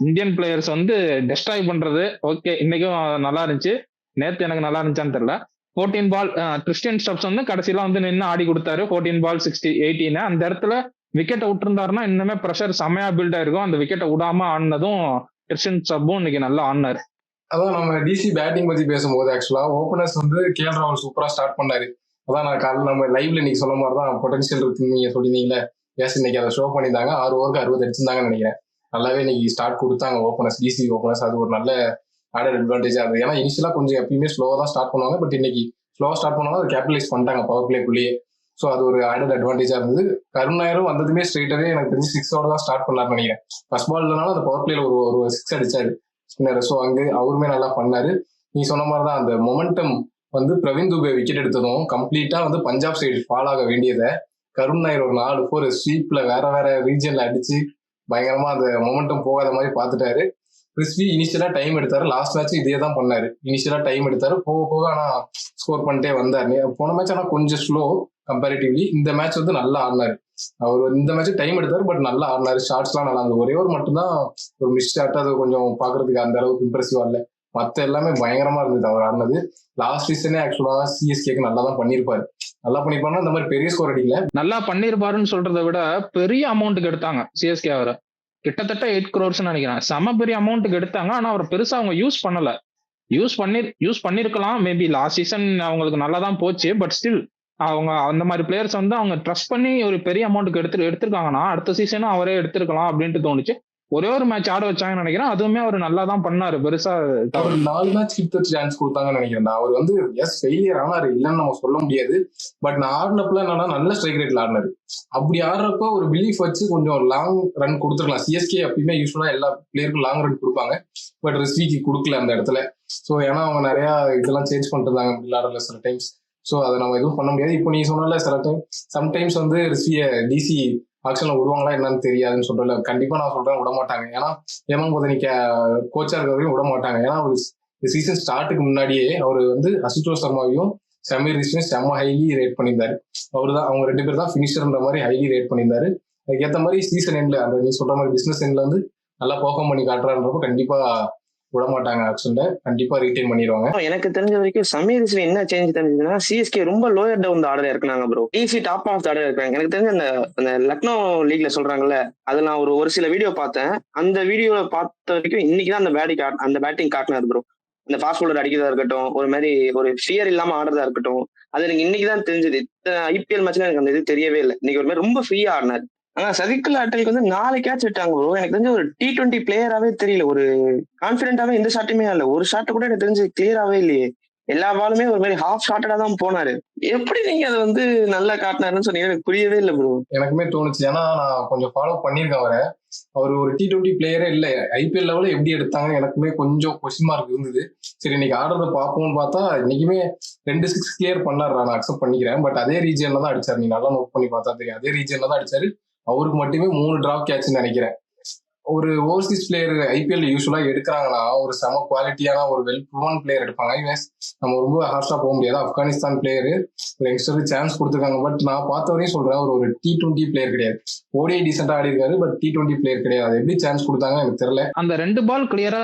இந்தியன் பிளேயர்ஸ் வந்து டெஸ்ட்ராய் பண்றது ஓகே. இன்னைக்கும் நல்லா இருந்துச்சு. நேற்று எனக்கு நல்லா இருந்துச்சான்னு தெரியல. 14 பால் கிறிஸ்டியன் ஸ்டப்ஸ் வந்து கடைசியில வந்து நின்று ஆடி கொடுத்தாரு. 14 பால் 18. அந்த இடத்துல விக்கெட்டை விட்டுருந்தாருன்னா இன்னுமே ப்ரெஷர் செமையா பில்ட் ஆயிருக்கும். அந்த விக்கெட்டை விடாம ஆடினதும் கிறிஸ்டியன் ஸ்டப்பும் இன்னைக்கு நல்லா ஆடினாரு. அதான் நம்ம டிசி பேட்டிங் பத்தி பேசும்போது ஆக்சுவலா ஓப்பனர்ஸ் வந்து கேஎல் ராகுல் சூப்பரா ஸ்டார்ட் பண்ணாரு. அதான் நான் காலையில் நம்ம லைவ்ல இன்னைக்கு சொன்ன மாதிரி தான் பொட்டன்ஷியல் இருக்குன்னு நீங்க சொல்லியிருந்தீங்களே. எஸ், இன்னைக்கு அதை ஷோ பண்ணியிருந்தாங்க. 6 ஓவருக்கு 60 அடிச்சிருந்தாங்கன்னு நினைக்கிறேன். நல்லாவே இன்னைக்கு ஸ்டார்ட் கொடுத்தாங்க ஓப்பனர்ஸ், டிசி ஓப்பனர்ஸ். அது ஒரு நல்ல ஆடட் அட்வான்டேஜா இருந்தது. ஏன்னா இனிஷியலா கொஞ்சம் எப்பயுமே ஸ்லோவா தான் ஸ்டார்ட் பண்ணுவாங்க. பட் இன்னைக்கு ஸ்லோவா ஸ்டார்ட் பண்ணாலும் அதை கேபிட்டலைஸ் பண்ணிட்டாங்க பவர் பிளேக்குள்ளேயே. ஸோ அது ஒரு ஆடட் அட்வான்டேஜா இருந்தது. கருண் நாயரும் வந்ததுமே ஸ்ட்ரெயிட்டாவே எனக்கு தெரிஞ்சு 6ஓட தான் ஸ்டார்ட் பண்ணாருன்னு நினைக்கிறேன். ஃபர்ஸ்ட் பால்னாலும் அந்த பவர் பிளேல ஒரு 6 அடிச்சாரு ஸ்பின்னர். ஸோ அங்கே அவருமே நல்லா பண்ணாரு. நீ சொன்ன மாதிரி தான் அந்த மொமெண்டம் வந்து பிரவீன் துபே விக்கெட் எடுத்ததும் கம்ப்ளீட்டா வந்து பஞ்சாப் சைடு ஃபால் ஆக வேண்டியதை கருண் நாயர் ஒரு 4 ஸ்வீப்ல வேற ரீஜன்ல அடிச்சு பயங்கரமா அந்த மொமெண்டம் போகாத மாதிரி பார்த்துட்டாரு. ரிஸ்வி இனிஷியலா டைம் எடுத்தாரு. லாஸ்ட் மேட்ச் இதே தான் பண்ணாரு. இனிஷியலா டைம் எடுத்தாரு, போக ஆனா ஸ்கோர் பண்ணிட்டே வந்தாரு. போன மேட்ச் ஆனா கொஞ்சம் ஸ்லோ கம்பேரிட்டிவ்லி. இந்த மேட்ச் வந்து நல்லா ஆடினாரு. அவர் இந்த மேட்ச் டைம் எடுத்தாரு, பட் நல்லா ஆடினாரு. ஷார்ட்ஸ் எல்லாம் நல்லா இருந்தது. ஒரே ஒரு மட்டும்தான் ஒரு மிஸ் ஷாட், அது கொஞ்சம் பாக்குறதுக்கு அந்த அளவுக்கு இம்ப்ரெசிவா இல்ல. மத்த எல்லாமே பயங்கரமா இருந்தது அவர் ஆடினது. லாஸ்ட் சீசனே ஆக்சுவலா சிஎஸ்கேக்கு நல்லா தான் பண்ணிருப்பாரு. நல்லா பண்ணிருப்பாருன்னா இந்த மாதிரி பெரிய ஸ்கோர் அடிக்கல. நல்லா பண்ணிருப்பாருன்னு சொல்றதை விட பெரிய அமௌண்ட்டுக்கு எடுத்தாங்க சிஎஸ்கே அவரை. கிட்டத்தட்ட 8 crores நினைக்கிறேன். செம பெரிய அமௌண்ட்டுக்கு எடுத்தாங்க. ஆனா அவர் பெருசா அவங்க யூஸ் பண்ணல. யூஸ் பண்ணிருக்கலாம் மேபி. லாஸ்ட் சீசன் அவங்களுக்கு நல்லா தான் போச்சு. பட் ஸ்டில் அவங்க அந்த மாதிரி பிளேயர்ஸ் வந்து அவங்க ட்ரஸ்ட் பண்ணி ஒரு பெரிய அமௌண்ட்டுக்கு எடுத்திருக்காங்கன்னா அடுத்த சீசனும் அவரே எடுத்திருக்கலாம் அப்படின்ட்டு தோணுச்சு. ஒரே ஒரு மேட்ச் ஆட வச்சாங்கன்னு நினைக்கிறேன். அதுவுமே அவர் நல்லா தான் பண்ணாரு. பெருசா அவர் 4 மேட்ச் கிட்ட சான்ஸ் கொடுத்தாங்கன்னு நினைக்கிறேன். அவர் வந்து எஸ் ஃபெயிலியர் ஆனாரு, இல்லைன்னு நம்ம சொல்ல முடியாது. பட் நான் ஆடினப்பல என்னன்னா நல்ல ஸ்ட்ரைக் ரேட்ல ஆடினாரு. அப்படி ஆடுறப்ப ஒரு பிலீஃப் வச்சு கொஞ்சம் லாங் ரன் கொடுத்துருக்கலாம். சிஎஸ்கே எப்பயுமே யூஸ்வலா எல்லா பிளேயருக்கும் லாங் ரன் கொடுப்பாங்க. பட் ரிஸ்விக்கு கொடுக்கல அந்த இடத்துல. ஸோ ஏன்னா அவங்க நிறைய இதெல்லாம் சேஞ்ச் பண்ணிட்டு இருந்தாங்க விளையாடல சில டைம்ஸ். ஸோ அதை நம்ம எதுவும் பண்ண முடியாது. இப்போ நீ சொன்னால சில டைம் சம்டைம்ஸ் வந்து ரிஸ்வியை டிசி ஆக்ஷன்ல விடுவாங்களா என்னன்னு தெரியாதுன்னு சொல்றல. கண்டிப்பா நான் சொல்றேன் விட மாட்டாங்க. ஏன்னா ஏமாங்க போது நீ கோச்சா இருக்கிற வரையும் விட மாட்டாங்க. ஏன்னா ஒரு சீசன் ஸ்டார்ட்டுக்கு முன்னாடியே அவர் வந்து அசுதோஷ் சர்மாவையும் சமீர் ரிஸ்வியும் செம்ம ஹைலி ரேட் பண்ணியிருந்தாரு. அவங்க 2 பேர் தான் ஃபினிஷர்ன்ற மாதிரி ஹைலி ரேட் பண்ணியிருந்தாரு. அதுக்கேற்ற மாதிரி சீசன் எண்ட்ல அந்த நீ சொல்ற மாதிரி பிசினஸ் எண்ட்ல வந்து நல்லா பெர்ஃபார்ம் பண்ணி காட்டுறான்றப்ப கண்டிப்பா விட மாட்டாங்க. ஆக்சுவல கண்டிப்பா ரீடைன் பண்ணிடுவாங்க. எனக்கு தெரிஞ்ச வரைக்கும் சமீர் ரிஸ்வி என்ன சேஞ்ச் தெரிஞ்சதுன்னா சிஎஸ்கே ரொம்ப லோயர் டவுன் ஆர்டர் இருக்காங்க bro. DC top of order இருக்காங்க. எனக்கு தெரிஞ்ச அந்த லக்னோ லீக்ல சொல்றாங்கல்ல, அது நான் ஒரு சில வீடியோ பார்த்தேன். அந்த வீடியோவை பார்த்த வரைக்கும் இன்னைக்குதான் அந்த பேட்டிங் காட்டினாரு ப்ரோ. இந்த ஃபாஸ்ட் பவுலர் அடிக்கிறதா இருக்கட்டும், ஒரு மாதிரி ஒரு ஃபியர் இல்லாம ஆடுறதா இருக்கட்டும், அது எனக்கு இன்னைக்குதான் தெரிஞ்சது. ஐபிஎல் மேட்ச்ல எனக்கு அந்த இது தெரியவே இல்லை. இன்னைக்கு ஒரு மாதிரி ரொம்ப ஃப்ரீயா ஆடினாரு. ஆனா சதிக்குல் ஆட்டலுக்கு வந்து 4 கேட்ச் விட்டாங்க ப்ரோ. எனக்கு தெரிஞ்ச ஒரு T20 பிளேயராவே தெரியல. ஒரு கான்பிடென்டாவே எந்த ஷாட்டுமே இல்ல. ஒரு ஷாட் கூட எனக்கு தெரிஞ்சு கிளியராவே இல்லையே. எல்லா பாலுமே ஒரு மாதிரி ஹாஃப் ஷார்ட்டடா தான் போனாரு. எப்படி நீங்க அதை வந்து நல்லா காட்டினாருன்னு சொன்னீங்க, எனக்கு புரியவே இல்லை ப்ரோ. எனக்குமே தோணுச்சு. ஏன்னா நான் கொஞ்சம் ஃபாலோ பண்ணியிருக்கேன் அவரை. அவர் ஒரு T20 பிளேயரே இல்லை. ஐபிஎல் லெவலில் எப்படி எடுத்தாங்க எனக்குமே கொஞ்சம் கொஸ்டின் மார்க் இருந்தது. சரி இன்னைக்கு ஆடுறத பார்ப்போம்னு பார்த்தா இன்னைக்குமே 2 6 கிளியர் பண்ணாரு. நான் அக்செப்ட் பண்ணிக்கிறேன். பட் அதே ரீஜன்ல தான் அடிச்சாரு. நீ நல்லா நோட் பண்ணி பார்த்தா தெரியும். அதே ரீஜன்ல தான் அடிச்சாரு. அவருக்கு மட்டுமே 3 டிராப் கேட்ச்னு நினைக்கிறேன். ஒரு ஓவர்சீஸ் பிளேயர் ஐபிஎல் யூஸ்வலா எடுக்கிறாங்கன்னா ஒரு செம குவாலிட்டியான ஒரு வெல் ப்ரூவன் பிளேயர் எடுப்பாங்க. நம்ம ரொம்ப ஹார்ஷா போக முடியாது. ஆப்கானிஸ்தான் பிளேயர் ஒரு யங்ஸ்டருக்கு சான்ஸ் கொடுத்துருக்காங்க. பட் நான் பார்த்த வரையும் சொல்றேன் ஒரு T20 பிளேயர் கிடையாது. ஓடிஐ டீசெண்டா ஆடி இருக்காரு. பட் T20 பிளேயர் கிடையாது. அது எப்படி சான்ஸ் கொடுத்தாங்க எனக்கு தெரியல. அந்த 2 பால் கிளியரா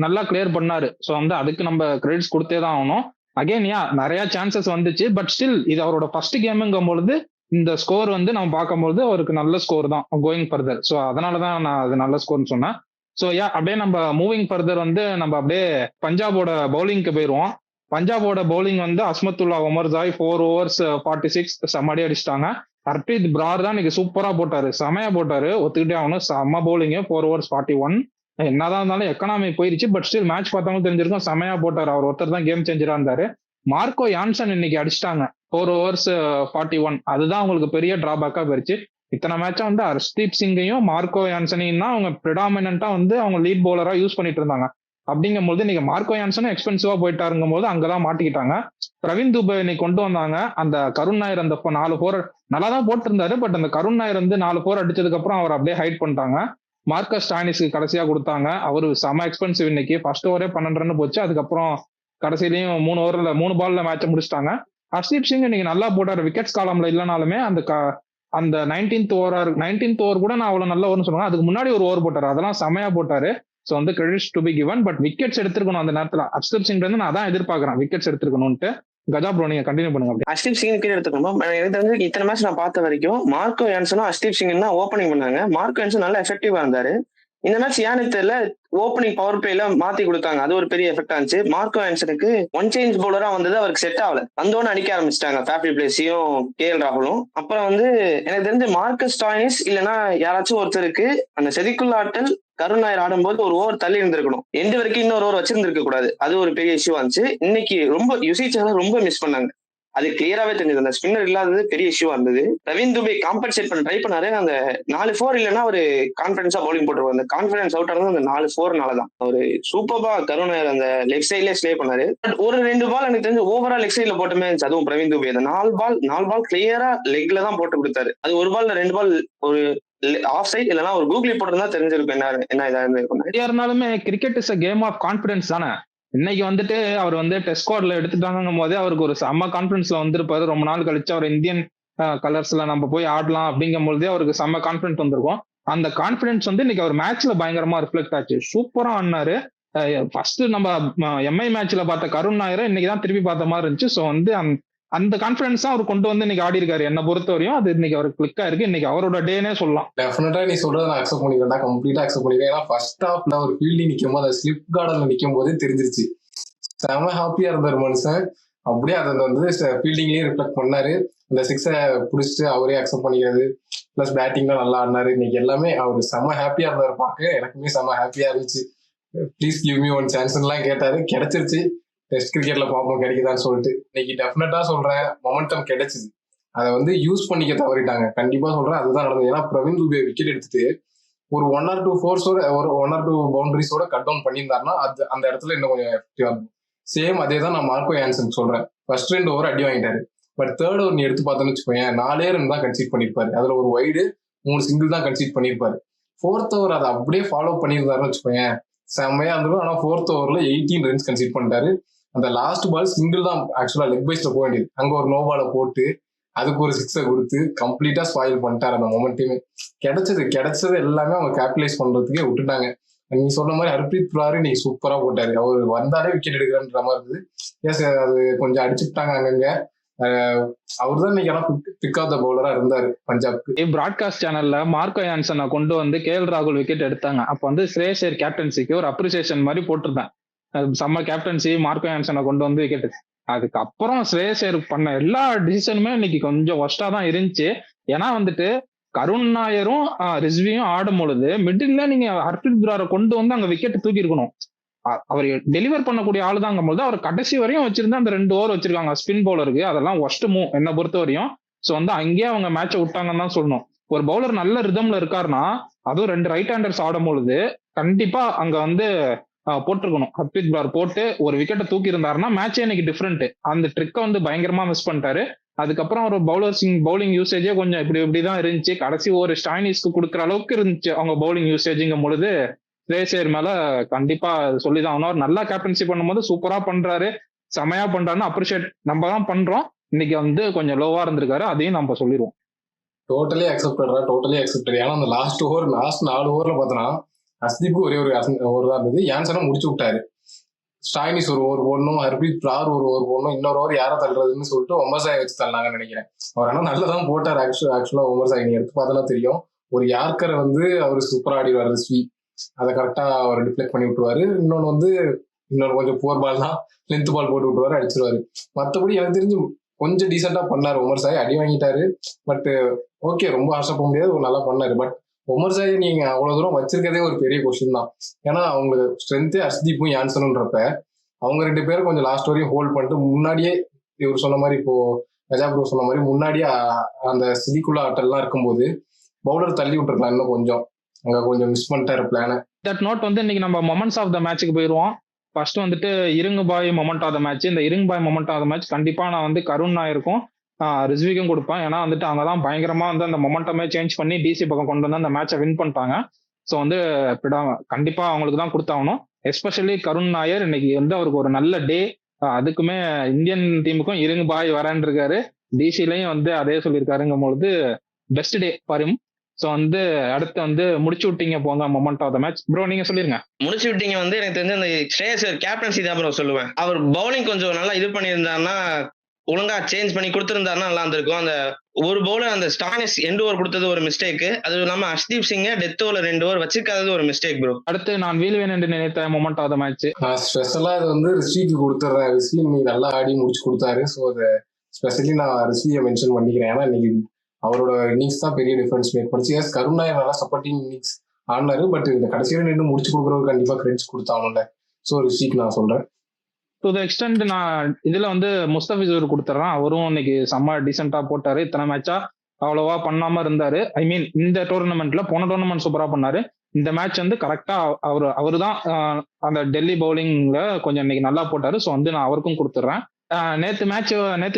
நல்லா கிளியர் பண்ணாரு. ஸோ வந்து அதுக்கு நம்ம கிரெடிட்ஸ் கொடுத்தே தான் ஆகணும். அகைன் நிறைய சான்சஸ் வந்துச்சு. பட் ஸ்டில் இது அவரோட ஃபர்ஸ்ட் கேமுங்கும் பொழுது இந்த ஸ்கோர் வந்து நம்ம பார்க்கும்போது அவருக்கு நல்ல ஸ்கோர் தான் கோயிங் ஃபர்தர். ஸோ அதனாலதான் நான் அது நல்ல ஸ்கோர்னு சொன்னேன். ஸோ அப்படியே நம்ம மூவிங் ஃபர்தர் வந்து நம்ம அப்படியே பஞ்சாபோட பவுலிங்க்கு போயிடுவோம். பஞ்சாபோட பவுலிங் வந்து அஸ்மத்துல்லா ஒமர்ஜாய் 4 overs 46 செம்மடி அடிச்சிட்டாங்க. ஹர்ப்ரீத் பிரார் தான் இன்னைக்கு சூப்பரா போட்டாரு, செமையா போட்டாரு, ஒத்துக்கிட்டே ஆகணும். செம்ம பவுலிங் 4 overs 41. என்னதான் இருந்தாலும் எக்கனாமி போயிருச்சு. பட் ஸ்டில் மேட்ச் பார்த்தவங்க தெரிஞ்சிருக்கும், செமையா போட்டாரு. அவர் ஒருத்தர் தான் கேம் சேஞ்சரா இருந்தாரு. மார்க்கோ யான்சன் இன்னைக்கு அடிச்சிட்டாங்க 4 overs 41. அதுதான் உங்களுக்கு பெரிய டிராபேக்கா போயிருச்சு. இத்தனை மேட்சா வந்து ஹர்ஷ்தீப் சிங்கையும் மார்க்கோ யான்சனையும் தான் அவங்க ப்ரிடாமினா வந்து அவங்க லீட் பவுலரா யூஸ் பண்ணிட்டு இருந்தாங்க. அப்படிங்கும் போது இன்னைக்கு மார்க்கோ யான்சனும் எக்ஸ்பென்சிவா போயிட்டாருங்கும் போது அங்கதான் மாட்டிக்கிட்டாங்க. பிரவீன் துபே இன்னைக்கு கொண்டு வந்தாங்க. அந்த கருண் நாயர் அந்த 4 4 நல்லா தான் போட்டிருந்தாரு. பட் அந்த கருண் நாயர் வந்து 4 4 அடிச்சதுக்கு அப்புறம் அவர் அப்படியே ஹைட் பண்ணிட்டாங்க. மார்க்கஸ் ஸ்டானிஸ்க்கு கடைசியா கொடுத்தாங்க. அவரு செம எக்ஸ்பென்சிவ். இன்னைக்கு ஃபர்ஸ்ட் ஓவரே 12 run போச்சு. அதுக்கப்புறம் கடைசியிலையும் 3 பால்ல மேட்சை முடிச்சிட்டாங்க. ஹர்ஷ்தீப் சிங் இன்னைக்கு நல்லா போட்டாரு. விக்கெட்ஸ் காலம்ல இல்லைனாலுமே அந்த 19th ஓவர் கூட நான் அவ்வளவு நல்ல ஓவர்னு சொல்லுவேன். அதுக்கு முன்னாடி ஒரு ஓவர் போட்டாரு, அதெல்லாம் செமையா போட்டாரு. ஸோ வந்து credits to be given. But wickets எடுத்திருக்கணும் அந்த நேரத்தில். ஹர்ஷ்தீப் சிங் வந்து நான் அதான் எதிர்பார்க்கறேன், விக்கெட்ஸ் எடுத்திருக்கணும்ட்டு. கஜா ப்ரோ நீங்க கண்டினியூ பண்ணுங்க. ஹர்ஷ்தீப் சிங் கீழே எடுத்துக்கணும். எனக்கு தெரிஞ்சு இத்தனை மேட்ச் நான் பார்த்த வரைக்கும் மார்க்கோ யான்சனும் ஹர்ஷ்தீப் சிங் தான் ஓப்பனிங் பண்ணாங்க. மார்க்கோ யான்சன் நல்லா எஃபெக்டிவா இருந்தாரு. இந்த மேட்ச் ஏன்னு தெரியல, ஓப்பனிங் பவர் பிளேல மாத்தி கொடுத்தாங்க. அது ஒரு பெரிய எஃபெக்ட் ஆச்சு. மார்க்கோ யான்சனுக்கு ஒன் சேஞ்ச் பவுலரா வந்தது அவருக்கு செட் ஆகல. வந்தோன்னு அடிக்க ஆரம்பிச்சிட்டாங்க ஃபேஃபி பிளேஸையும் KL ராகுலும். அப்புறம் வந்து எனக்கு தெரிஞ்ச மார்க்கஸ் ஸ்டாயினிஸ் இல்லைன்னா யாராச்சும் ஒருத்தருக்கு அந்த செதிக்குள்ள ஆட்டல் கருண் நாயர் ஆடும்போது ஒரு ஓவர் தள்ளி இருந்திருக்கணும். எண்டு வரைக்கும் இன்னொரு ஓவர் வச்சிருந்திருக்க கூடாது. அது ஒரு பெரிய இஷ்யூ ஆச்சு. இன்னைக்கு ரொம்ப யுசேஜ் ரொம்ப மிஸ் பண்ணாங்க. அது கிளியராவே தெரிஞ்சது. அந்த ஸ்பின்னர் இல்லாதது பெரிய இஷ்யூவா இருந்தது. பிரவீன் துபே காம்பன்சேட் பண்ண ட்ரை பண்ணாரு. அந்த 4 4 இல்லைன்னா ஒரு கான்பிடன்ஸா பவுலிங் போட்டுருவாரு. அந்த கான்பிடன்ஸ் அவுட் ஆனது அந்த 4 4 ஒரு சூப்பர்பா கருணாயர் அந்த லெஃப்ட் சைட்லயே ஸ்லே பண்ணாரு. பட் ஒரு 2 பால் எனக்கு தெரிஞ்சு ஓவரா லெக் சைட்ல போட்டுமே இருந்துச்சு. அதுவும் பிரவீன் துபே அந்த 4 பால் கிளியரா லெக்ல தான் போட்டு கொடுத்தாரு. அது ஒரு பால்ல 2 பால் ஒரு ஆஃப் சைட் இல்லைன்னா ஒரு கூகுளி போட்டிருந்தா தெரிஞ்சிருக்கும் என்ன இதா இருந்திருக்கும். இருந்தாலுமே cricket is a game of confidence தானே. இன்னைக்கு வந்துட்டு அவர் வந்து டெஸ்ட் ஸ்குவாட்ல எடுத்துட்டாங்கும் போதே அவருக்கு ஒரு செம்ம கான்பிடன்ஸ்ல வந்திருப்பாரு. ரொம்ப நாள் கழிச்சு அவர் இந்தியன் கலர்ஸ்ல நம்ம போய் ஆடலாம் அப்படிங்கும் போதே அவருக்கு செம்ம கான்பிடன்ஸ் வந்திருக்கும். அந்த கான்பிடன்ஸ் வந்து இன்னைக்கு அவர் மேட்ச்ல பயங்கரமா ரிஃப்ளெக்ட் ஆச்சு. சூப்பரா ஆடினாரு. ஃபர்ஸ்ட் நம்ம MI மேட்ச்ல பார்த்த கருண் நாயரை இன்னைக்குதான் திருப்பி பார்த்த மாதிரி இருந்துச்சு. ஸோ வந்து அந்த கான்பிடன்ஸ் தான் அவர் கொண்டு வந்து இன்னைக்கு ஆடி இருக்காரு. என்ன பொறுத்தவரையும் அது இன்னைக்கு அவருக்கு கிளிக் ஆயிருக்கு. இன்னைக்கு அவரோட டேனே சொல்லலாம். டெஃபினட்டா நீ சொல்றதை நான் அக்செப்ட் பண்ணிக்கிறேன், கம்ப்ளீட்டா அக்செப்ட் பண்ணிக்கிறேன். ஏன்னா ஃபர்ஸ்ட் ஹாஃப்ல ஒரு ஃபீல்டிங் நிற்கும் போது ஸ்லிப் கார்டன்ல நிற்கும் போதே தெரிஞ்சிருச்சு. செம ஹாப்பியா இருந்தார் மனுஷன். அப்படியே அதை வந்து ஃபீல்டிங்லயே ரிஃப்ளெக்ட் பண்ணாரு. இந்த 6 பிடிச்சிட்டு அவரே அக்செப்ட் பண்ணிக்கிறது பிளஸ் பேட்டிங்லாம் நல்லா ஆடினாரு. இன்னைக்கு எல்லாமே அவர் செம ஹாப்பியா இருந்தாரு. பார்க்க எனக்குமே செம ஹாப்பியா இருந்துச்சு. ப்ளீஸ் கிவ் மீ ஒன் சான்ஸ்லாம் கேட்டாரு, கிடைச்சிருச்சு. டெஸ்ட் கிரிக்கெட்ல பார்ப்போம் கிடைக்குதான்னு சொல்லிட்டு. இன்னைக்கு டெஃபினட்டா சொல்றேன் மொமெண்டம் கிடைச்சிது. அதை வந்து யூஸ் பண்ணிக்க தவறிட்டாங்க. கண்டிப்பா சொல்றேன் அதுதான் நடந்தது. ஏன்னா பிரவீன் துபே விக்கெட் எடுத்துட்டு ஒரு 1 or 2 4 ஒரு 1 or 2 பவுண்டரிஸோட கட் டவுன் பண்ணியிருந்தாருன்னா அது அந்த இடத்துல இன்னும் கொஞ்சம் எஃபெக்டிவா இருக்கும். சேம் அதே தான் நான் மார்க்கோ யான்சன் சொல்றேன். ஃபர்ஸ்ட் 2 ஓவர் அடி வாங்கிட்டாரு. பட் தேர்ட் ஓவர் நீ எடுத்து பார்த்தோன்னு வச்சுக்கோங்க, 4 run தான் கன்சீட் பண்ணிருப்பாரு. அதுல ஒரு வைடு 3 சிங்கிள் தான் கன்சீட் பண்ணிருப்பாரு. 4th ஓவர் அதை அப்படியே ஃபாலோ பண்ணியிருந்தாருன்னு வச்சுக்கோங்க, செம்மையா இருந்திருக்கும். ஆனா 4th ஓவர்ல 18 runs கன்சீட் பண்ணிட்டாரு. அந்த லாஸ்ட் பால் சிங்கிள் தான் ஆக்சுவலா லெக் பைஸ்ல போக வேண்டியது. அங்க ஒரு நோ பாலை போட்டு அதுக்கு ஒரு 6 கொடுத்து கம்ப்ளீட்டா ஸ்பாயில் பண்ணிட்டாரு. அந்த மொமெண்ட்டுமே கிடைச்சது எல்லாமே அவங்க கேபிடலைஸ் பண்றதுக்கே விட்டுட்டாங்க. நீ சொன்ன மாதிரி ஹர்ப்ரீத் பிரார் நீ சூப்பரா போட்டாரு. அவர் வந்தாலே விக்கெட் எடுக்கிறன்ற மாதிரி இருந்தது. எஸ் அது கொஞ்சம் அடிச்சுட்டாங்க அங்கங்க. அவர் தான் இன்னைக்கு பிக் ஆஃப் த பவுலரா இருந்தாரு பஞ்சாப்க்கு. பிராட்காஸ்ட் சேனல்ல மார்க்கோ யான்சனை கொண்டு வந்து KL ராகுல் விக்கெட் எடுத்தாங்க. அப்ப வந்து ஸ்ரேயஸ் ஐயர் கேப்டன்சிக்கு ஒரு அப்ரிசியேஷன் மாதிரி போட்டிருந்தேன். செம்ம கேப்டன்சி, மார்க்கோ யான்சனை கொண்டு வந்து விக்கெட். அதுக்கப்புறம் ஸ்ரேயஸ் ஐயர் பண்ண எல்லா டிசிஷனுமே இன்னைக்கு கொஞ்சம் ஒஸ்டா தான் இருந்துச்சு. ஏன்னா வந்துட்டு கருண் நாயரும் ரிஸ்வியும் ஆடும் பொழுது மிடில்ல நீங்க ஹர்ப்ரீத் பிராரை கொண்டு வந்து அங்க விக்கெட் தூக்கி இருக்கணும். அவர் டெலிவர் பண்ணக்கூடிய ஆளு தாங்கும் போது அவர் கடைசி வரையும் வச்சிருந்தா அந்த 2 ஓவர் வச்சிருக்காங்க ஸ்பின் பவுலருக்கு, அதெல்லாம் ஒஸ்ட் மூவ் என்ன பொறுத்த வரையும். ஸோ வந்து அங்கேயே அவங்க மேட்சை விட்டாங்கன்னு தான் சொல்லணும். ஒரு பவுலர் நல்ல ரிதம்ல இருக்காருன்னா, அதுவும் 2 ரைட் ஹேண்டர்ஸ் ஆடும் பொழுது கண்டிப்பா அங்க வந்து போட்டிருக்கணும். ஹர்ப்ரீத் பரார் போட்டு ஒரு விக்கெட்டை தூக்கி இருந்தாருன்னா மேட்சே இன்னைக்கு டிஃப்ரெண்ட். அந்த ட்ரிக்கை வந்து பயங்கரமா மிஸ் பண்ணிட்டாரு. அதுக்கப்புறம் ஒரு பவுலிங் யூசேஜே கொஞ்சம் இப்படிதான் இருந்துச்சு. கடைசி ஒரு ஸ்டாயினிஸ்க்கு கொடுக்குற அளவுக்கு இருந்துச்சு அவங்க பவுலிங் யூசேஜுங்கும் பொழுது ஸ்ரேயஸ் ஐயர் மேல கண்டிப்பா சொல்லிதான் ஆகணும். அவர் நல்லா கேப்டன்சி பண்ணும்போது சூப்பரா பண்றாரு, செமையா பண்றாருன்னு அப்ரிஷியேட் நம்ம தான் பண்றோம். இன்னைக்கு வந்து கொஞ்சம் லோவா இருந்திருக்காரு, அதையும் நம்ம சொல்லிடுவோம். Totally accepted. ஏன்னா அந்த லாஸ்ட் 4 ஓவர்ல பார்த்தோன்னா ஹர்ஷ்தீப் ஒரே ஒரு ஓவர் தான் இருந்தது. யான்சனும் முடிச்சு விட்டாரு. ஸ்டாயினிஸ் ஒரு ஓவர் போடணும், ஹர்ப்ரீத் பரார் ஒரு ஓவர் போடணும், இன்னொரு ஓவர் யாரை தள்ளுறதுன்னு சொல்லிட்டு ஒமர் சாயை வச்சு தள்ளாங்கன்னு நினைக்கிறேன். அவர் ஆனால் நல்லதான் போட்டார். ஆக்சுவலா ஒமர் சாய் நீங்க எடுத்து பார்த்தா தெரியும். ஒரு யார்கரை வந்து அவர் சூப்பரா ஆடிடுவார் ரிஸ்வி, அதை கரெக்டா அவர் டிஃப்ளெக்ட் பண்ணி விட்டுருவாரு. இன்னொன்று கொஞ்சம் புவர் பால் தான், லென்த் பால் போட்டு விட்டுருவாரு, அடிச்சிருவாரு. மற்றபடி எனக்கு தெரிஞ்சு கொஞ்சம் டீசெண்டா பண்ணாரு ஒமர் சாய். அடி வாங்கிட்டாரு, பட் ஓகே, ரொம்ப ஆசைப்பட முடியாது, நல்லா பண்ணாரு. பட் ஒமர் சாயை நீங்க அவ்வளவு தூரம் வச்சிருக்கதே ஒரு பெரிய கொஸ்டின் தான். ஏன்னா அவங்களுக்கு ஸ்ட்ரென்த்தே ஹர்ஷ்தீப்பும் யான்சனுன்றப்ப அவங்க 2 பேரும் கொஞ்சம் லாஸ்ட் வரையும் ஹோல்ட் பண்ணிட்டு முன்னாடியே இவர் சொன்ன மாதிரி, இப்போ கஜா ப்ரோ சொன்ன மாதிரி முன்னாடியே அந்த சிதிக்குள்ள ஆட்டெல்லாம் இருக்கும்போது பவுலர் தள்ளி விட்டுருக்கலாம். இன்னும் கொஞ்சம் அங்க கொஞ்சம் மிஸ் பண்ணிட்டாரு பிளான. தட் நோட் வந்து இன்னைக்கு நம்ம மொமெண்ட்ஸ் ஆஃப் த மேட்சுக்கு போயிடுவோம். ஃபர்ஸ்ட் வந்துட்டு இருங்கு பாய் மொமெண்ட் ஆஃப் த மேட்ச். இந்த இருங்கு பாய் மொமெண்ட் ஆஃப் த மேட்ச் கண்டிப்பா நான் வந்து கருண் நாயருக்கும் ரிஸ்விக்கும் கொடுப்பேன். ஏன்னா வந்துட்டு அவங்க தான் பயங்கரமா வந்து அந்த மொமெண்டமே சேஞ்ச் பண்ணி டிசி பக்கம் கொண்டு வந்து அந்த மேட்சை வின் பண்ணிட்டாங்க. ஸோ வந்து கண்டிப்பா அவங்களுக்கு தான் கொடுத்தாகணும். எஸ்பெஷலி கருண் நாயர் இன்னைக்கு வந்து அவருக்கு ஒரு நல்ல டே. அதுக்குமே இந்தியன் டீமுக்கும் இருங்கு பாய் வரேன் இருக்காரு, டிசிலையும் வந்து அதே சொல்லியிருக்காருங்கும் பொழுது பெஸ்ட் டே பாரும். ஸோ வந்து அடுத்து வந்து முடிச்சு விட்டீங்க போங்க moment of the match. Bro நீங்க சொல்லிருங்க. முடிச்சு விட்டீங்க வந்து எனக்கு தெரிஞ்ச அந்த ஸ்ரேயஸ் கேப்டன்சி தான் ப்ரோ சொல்லுவேன். அவர் பவுலிங் கொஞ்சம் நல்லா இது பண்ணியிருந்தாருன்னா, ஒழுங்கா சேஞ்ச் பண்ணி கொடுத்துருந்தாருன்னா நல்லா இருந்திருக்கும். அந்த ஒரு பவுலர் அந்த ஸ்டாயினிஸ் எண்ட் ஓவர் கொடுத்தது ஒரு மிஸ்டேக். அது இல்லாம ஹர்ஷ்தீப் சிங் டெத் ஓவர்ல 2 ஓவர் வச்சிருக்காதது ஒரு மிஸ்டேக் ப்ரோ. அடுத்து நான் வீழ்வேன் என்று நினைத்த மொமெண்ட் ஆஃப் த மேட்ச் ஸ்பெஷலா இது வந்து ரிஷிக்கு கொடுத்துட்றேன். ரிஷி இன்னைக்கு நல்லா ஆடி முடிச்சு கொடுத்தாரு. ஸோ அதை ஸ்பெஷலி நான் ரிஷியை மென்ஷன் பண்ணிக்கிறேன். ஏன்னா இன்னைக்கு அவரோட இன்னிங்ஸ் தான் பெரிய டிஃபரன்ஸ் மேக் பண்ணுச்சு. எஸ் கருண் நாயர் நல்லா சப்போர்ட்டிங் இன்னிங்ஸ் ஆடினாரு, பட் இந்த கடைசியில நின்று முடிச்சு கொடுக்குறவங்க கண்டிப்பா கிரெடிட்ஸ் கொடுத்தாங்கல்ல. ஸோ ரிஷிக்கு நான் சொல்றேன். டு த எக்ஸ்டென்ட் நான் இதுல வந்து முஸ்தபிசூர் கொடுத்துட்றேன். அவரும் இன்னைக்கு செம்ம டீசெண்டா போட்டாரு. இத்தனை மேட்சா அவ்வளவா பண்ணாம இருந்தாரு. ஐ மீன் இந்த டோர்னமெண்ட்ல, போன டோர்னமெண்ட் சூப்பரா பண்ணாரு. இந்த மேட்ச் வந்து கரெக்டா அவரு தான் அந்த டெல்லி பவுலிங்ல கொஞ்சம் இன்னைக்கு நல்லா போட்டாரு. ஸோ வந்து நான் அவருக்கும் கொடுத்துட்றேன். நேத்து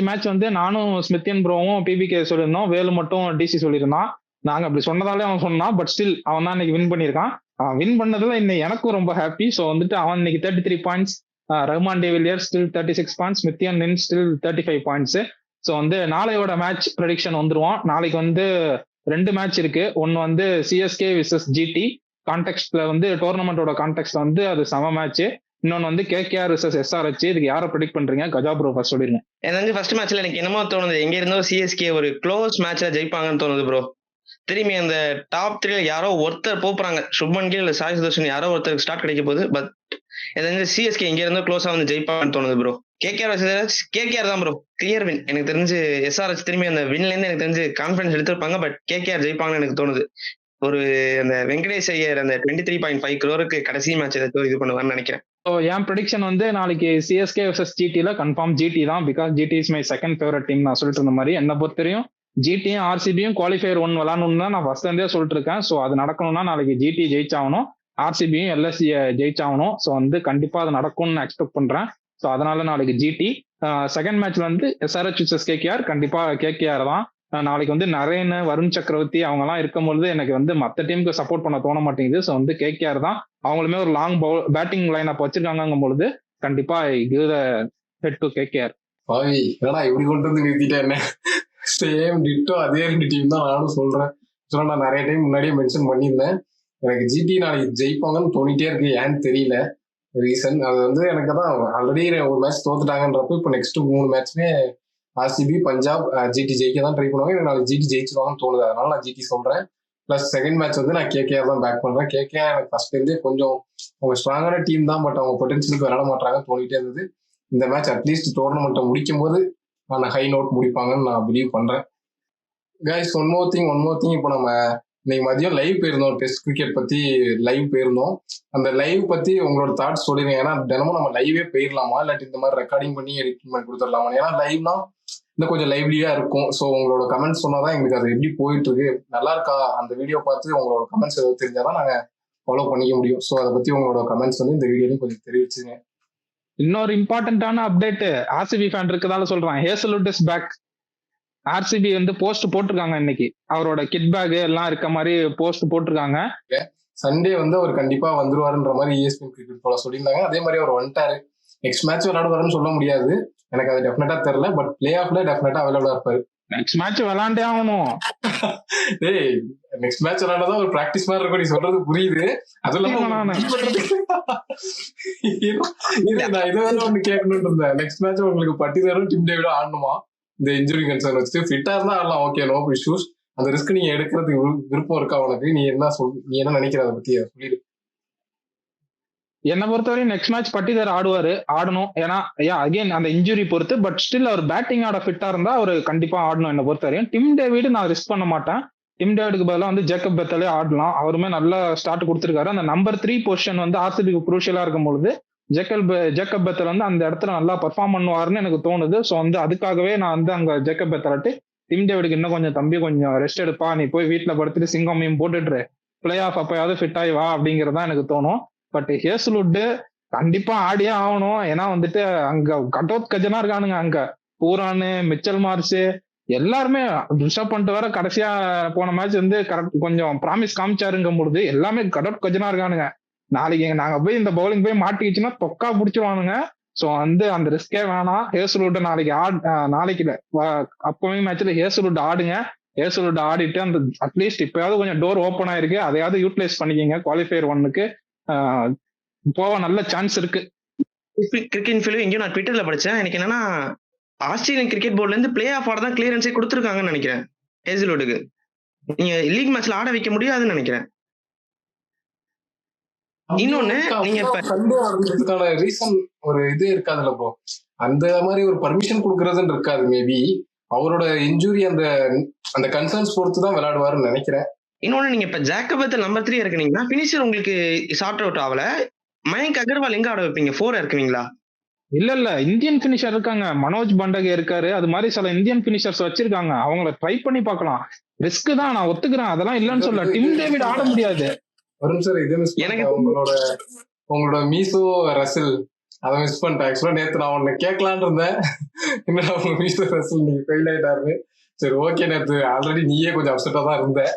மேட்ச் வந்து நானும் ஸ்மித்தியன் ப்ரோவும் பிபிகே சொல்லியிருந்தோம், வேலு மட்டும் டிசி சொல்லியிருந்தான். நாங்க அப்படி சொன்னதாலே அவன் சொன்னான், பட் ஸ்டில் அவன் தான் இன்னைக்கு வின் பண்ணியிருக்கான். வின் பண்ணதுல இன்னைக்கு எனக்கும் ரொம்ப ஹாப்பி. ஸோ வந்துட்டு அவன் இன்னைக்கு 33 பாயிண்ட்ஸ், ரஹ்மான் டிவிலியர் ஸ்டில் 36 பாயிண்ட்ஸ், ஸ்மித்தியன் நின் ஸ்டில் 35 பாயிண்ட்ஸ். ஸோ வந்து நாளையோட மேட்ச் ப்ரெடிக்ஷன் வந்துருவோம். நாளைக்கு வந்து 2 மேட்ச் இருக்கு. ஒன்னு வந்து சிஎஸ்கே விசஸ் ஜிடி கான்டெக்ட்ல வந்து டோர்னமெண்டோட கான்டெக்ட்ல வந்து அது சம மேட்ச். இன்னொன்னு வந்து கேகேஆர் விசஸ் எஸ்ஆர்ஹெச். இதுக்கு யாரை ப்ரெடிக்ட் பண்றீங்க? கஜா ப்ரோ ஃபர்ஸ்ட் சொல்லிருங்க. எனக்கு ஃபர்ஸ்ட் மேட்ச்ல எனக்கு என்னமோ தோணுது, எங்க இருந்தோ சிஎஸ்கே ஒரு க்ளோஸ் மேட்ச்ல ஜெயிப்பாங்கன்னு தோணுது ப்ரோ. திரும்பி அந்த டாப் 3ல யாரோ ஒருத்தர் போறாங்க, சுப்மன் கில் இல்ல சாய் சுதர்ஷன் யாரோ ஒருத்தருக்கு ஸ்டார்ட் கிடைக்க போகுது. பட் எனக்கு சிஎஸ்கே எங்க இருந்தோ க்ளோஸா வந்து ஜெயிப்பாங்கன்னு தோணுது ப்ரோ. கேகேஆர் தான் ப்ரோ கிளியர் வின். எனக்கு தெரிஞ்சு எஸ்ஆர்ஹெச் திரும்பி அந்த வின்ல இருந்து எனக்கு தெரிஞ்சு கான்ஃபிடன்ஸ் எடுத்திருப்பாங்க. பட் கேகேஆர் ஜெயிப்பாங்கன்னு எனக்கு தோணுது. ஒரு அந்த வெங்கடேஷ் ஐயர் அந்த 23.5 crore கடைசி மேட்ச் ஏதாச்சும் இது பண்ணுவான்னு நினைக்கிறேன். ஸோ என் ப்ரெடிக்ஷன் வந்து நாளைக்கு சிஎஸ்கே வர்சஸ் ஜிடில கன்ஃபார்ம் ஜிடி தான். Because GT is my second favourite team. நான் சொல்லிட்டு இருந்த மாதிரி என்ன பொறுத்தவரையும் ஜிடியும் ஆர்சிபியும் குவாலிஃபயர் 1 விளாடணும்னு தான் நான் ஃபர்ஸ்ட் இருந்தே சொல்லிட்டு இருக்கேன். ஸோ அது நடக்கணும்னா நாளைக்கு ஜிடி ஜெயிச்சாகணும், ஆர்சிபியும் எல்எஸ்சி ஜெயிச்சாகணும். ஸோ வந்து கண்டிப்பா அது நடக்கும்னு நான் எக்ஸ்பெக்ட் பண்றேன். ஸோ அதனால நாளைக்கு ஜிடி. செகண்ட் மேட்ச்ல வந்து எஸ்ஆர்ஹெச் விசஸ் கேகேஆர், கண்டிப்பா கேகேஆர் தான். நாளைக்கு வந்து நரேன், வருண் சக்கரவர்த்தி அவங்க எல்லாம் இருக்கும்பொழுது எனக்கு வந்து மற்ற டீமுக்கு சப்போர்ட் பண்ண தோண மாட்டேங்குது. ஸோ வந்து கேகேஆர் தான். அவங்களுமே ஒரு லாங் பேட்டிங் லைன் அப் வச்சிருக்காங்கும் பொழுது கண்டிப்பா give the head to KKR. பாவி என்னடா இப்படி கொண்டு வந்து நிறுத்திட்டேன். என்ன சேம் டிட்டோ அதே 2 டீம் தான் நானும் சொல்றேன். நான் நிறைய டைம் முன்னாடியே மென்ஷன் பண்ணியிருந்தேன். எனக்கு ஜிடி நாளைக்கு ஜெயிப்பாங்கன்னு தோணிட்டே இருக்கு. ஏன்னு தெரியல ரீசன். அது வந்து எனக்கு தான் ஆல்ரெடி ஒரு மேட்ச் தோத்துட்டாங்கன்றப்ப இப்போ நெக்ஸ்ட் 3 மேட்ச்மே ஆர்சிபி, பஞ்சாப், ஜிடி ஜெயிக்க தான் ட்ரை பண்ணுவாங்க. எனக்கு நாளைக்கு ஜிடி ஜெயிச்சிருவாங்கன்னு தோணுது. அதனால நான் ஜிடி சொல்றேன். பிளஸ் செகண்ட் மேட்ச் வந்து நான் கேகேஆர் தான் பேக் பண்றேன். கேகேஆர் எனக்கு ஃபர்ஸ்ட் இருந்தே கொஞ்சம் அவங்க ஸ்ட்ராங்கான டீம் தான், பட் அவங்க பொட்டன்ஷியலுக்கு விளையாட மாட்டாங்கன்னு தோணிட்டே இருந்தது. இந்த மேட்ச் அட்லீஸ்ட் டோர்னமெண்ட்டை முடிக்கும் போது நான் ஹை நோட் முடிப்பாங்கன்னு நான் பிலீவ் பண்றேன். கைஸ் ஒன் மோர் திங் இப்போ நம்ம இன்னைக்கு மதியம் லைவ் போயிருந்தோம், டெஸ்ட் கிரிக்கெட் பத்தி லைவ் போயிருந்தோம். அந்த லைவ் பத்தி உங்களோட தாட்ஸ் சொல்லிருங்க. ஏன்னா தினமும் நம்ம லைவே போயிடலாமா, இல்லாட்டி இந்த மாதிரி ரெக்கார்டிங் பண்ணி எடிட்டிங் பண்ணி கொடுத்துடலாமா? ஏன்னா லைவ்னா இன்னும் கொஞ்சம் லைவ்லியா இருக்கும். ஸோ உங்களோட கமெண்ட்ஸ் சொன்னாதான் எங்களுக்கு அது எப்படி போயிட்டு இருக்கு, நல்லா இருக்கா, அந்த வீடியோ பார்த்து உங்களோட கமெண்ட்ஸ் தெரிஞ்சாதான் நாங்க ஃபாலோ பண்ணிக்க முடியும். ஸோ அதை பத்தி உங்களோட கமெண்ட்ஸ் வந்து இந்த வீடியோலையும் கொஞ்சம் தெரிவிச்சுங்க. இன்னொரு இம்பார்ட்டன்டான அப்டேட் ஆர்சிபி ஃபேன் இருக்கதால சொல்றேன். Hazlewood is back. ஆர்சிபி வந்து போஸ்ட் போட்டிருக்காங்க இன்னைக்கு, அவரோட கிட் பேக் எல்லாம் இருக்க மாதிரி போஸ்ட் போட்டிருக்காங்க. சண்டே வந்து அவர் கண்டிப்பா வந்துருவாருன்ற மாதிரி ESPN கிரிக்கெட் போல சொல்லியிருந்தாங்க. அதே மாதிரி அவர் வந்துட்டாரு. நெக்ஸ்ட் மேட்ச் விளையாடுவாருன்னு சொல்ல முடியாது, எனக்கு அது டெஃபினட்டா தெரியல. பட் பிளே ஆஃப்ல டெஃபினட்டா அவைலபிளா இருப்பாரு. நெக்ஸ்ட் மேட்ச் விளையாண்டே ஆகணும். டேய், நெக்ஸ்ட் மேட்ச் விளையாடதான் ஒரு பிராக்டிஸ் மாதிரி இருக்கும். நீ சொல்றது புரியுது. அது இல்லாம நான் இதை வேற ஒண்ணு கேட்கணும்னு இருந்தேன். நெக்ஸ்ட் மேட்ச் உங்களுக்கு பட்டிதாரும் டீம் டேவிட ஆடணுமா? இந்த இன்ஜுரி கன்சர்ன் வச்சு ஃபிட்டா இருந்தா ஆடலாம், ஓகே, நோ இஷ்யூஸ். அந்த ரிஸ்க் நீங்க எடுக்கிறதுக்கு விருப்பம் இருக்கா உனக்கு? நீ என்ன நினைக்கிற அதை பத்தி சொல்லிடு. என்னை பொறுத்தவரையும் நெக்ஸ்ட் மேட்ச் பட்டிதார் ஆடணும். ஏன்னா அகைன் அந்த இன்ஜுரி பொறுத்து. பட் ஸ்டில் அவர் பேட்டிங் ஆட ஃபிட்டா இருந்தா அவர் கண்டிப்பா ஆடணும். என்னை பொறுத்தவரையும் டிம் டேவிட் நான் ரிஸ்க் பண்ண மாட்டேன். டிம் டேவிடுக்கு பதிலாக வந்து ஜேக்கப் பெத்தலே ஆடலாம். அவருமே நல்ல ஸ்டார்ட் கொடுத்துருக்காரு. அந்த நம்பர் 3 பொசிஷன் வந்து ஆர்சிபிக்கு குரூஷியலா இருக்கும் பொழுது ஜேக்கப் பெத்தல் வந்து அந்த இடத்துல நல்லா பெர்ஃபார்ம் பண்ணுவாருன்னு எனக்கு தோணுது. ஸோ வந்து அதுக்காகவே நான் வந்து அங்க ஜேக்கப் பெத்தலாட்டு டிம் டேவிடுக்கு இன்னும் கொஞ்சம் தம்பி கொஞ்சம் ரெஸ்ட் எடுப்பா, நீ போய் வீட்டுல படுத்துட்டு சிங்கம் மீம் போட்டுட்டு பிளே ஆஃப் அப்பயாவது ஃபிட் ஆகி வா அப்படிங்கறதா எனக்கு தோணும். பட் ஹேசல்வுட் கண்டிப்பா ஆடியே ஆகணும். ஏன்னா வந்துட்டு அங்க கட்டோத் கஜனா இருக்கானுங்க. அங்க பூரானு, மிச்சல் மார்ஸ் எல்லாருமே, ரிஷப் பண்ணிட்டு வர கடைசியா போன மேட்ச் வந்து கரெக்ட் கொஞ்சம் ப்ராமிஸ் காமிச்சாருங்கும் பொழுது எல்லாமே கடோட் கஜனா இருக்கானுங்க. நாளைக்கு நாங்க போய் இந்த பவுலிங் போய் மாட்டிக்கிச்சுன்னா தொக்கா பிடிச்சிருவானுங்க. ஸோ வந்து அந்த ரிஸ்கே வேணாம். ஹேசல்வுட் நாளைக்கு அப்கமிங் மேட்ச்ல ஹேசல்வுட் ஆடுங்க. ஹேசல்வுட் ஆடிட்டு அந்த அட்லீஸ்ட் இப்பயாவது கொஞ்சம் டோர் ஓப்பன் ஆயிருக்கு, அதையாவது யூட்டிலைஸ் பண்ணிக்கிங்க. குவாலிஃபயர் 1க்கு போக நல்ல சான்ஸ் இருக்கு. கிரிக்கெட் ஃபீல்டு எங்கேயும் நான் ட்விட்டர்ல படிச்சேன். எனக்கு என்னன்னா ஆஸ்திரேலியன் கிரிக்கெட் போர்ட்ல இருந்து பிளே ஆஃப் ஆட தான் கிளியரன்ஸே கொடுத்துருக்காங்கன்னு நினைக்கிறேன். ஹேசல்வுட்டுக்கு நீங்க லீக் மேட்ச்ல ஆட வைக்க முடியாதுன்னு நினைக்கிறேன். இன்னொன்னு நீங்க இப்ப ரீசன் ஒரு இது இருக்காதுல்ல ப்ரோ, அந்த மாதிரி ஒரு பர்மிஷன் கொடுக்கறதுன்னு இருக்காது. மேபி அவரோட இன்ஜுரி அந்த அந்த கன்சர்ன்ஸ் பொறுத்து தான் விளையாடுவாருன்னு நினைக்கிறேன். இன்னொன்னு நீங்க இப்ப ஜேக்கப் பெத்தல் நம்பர் 3 இருக்கீங்கன்னா பினிஷர் உங்களுக்கு ஷார்ட் அவுட் ஆகல. மயங்க் அகர்வால் எங்க ஆட வைப்பீங்க? 4 இருக்குவீங்களா? இல்ல இந்தியன் பினிஷர் இருக்காங்க. மனோஜ் பண்டகே இருக்காரு. அது மாதிரி சில இந்தியன் பினிஷர்ஸ் வச்சிருக்காங்க. அவங்கள ட்ரை பண்ணி பார்க்கலாம். ரிஸ்க் தான், நான் ஒத்துக்கிறேன், அதெல்லாம் இல்லன்னு சொல்ல. டிம் டேவிட் ஆட முடியாது. வரும் சார், இதே மிஸ் எனக்கு உங்களோட மீசோ ரசில் அதை மிஸ் பண்ணிட்டேன். ஆக்சுவலா நேத்து நான் உன்னை கேட்கலான்னு இருந்தேன். என்னடா உங்க மீசோ ரசில் நீங்க ஃபெயில் ஆயிட்டாரு. சரி ஓகே, நேத்து ஆல்ரெடி நீயே கொஞ்சம் அப்செட்டா தான் இருந்தேன்,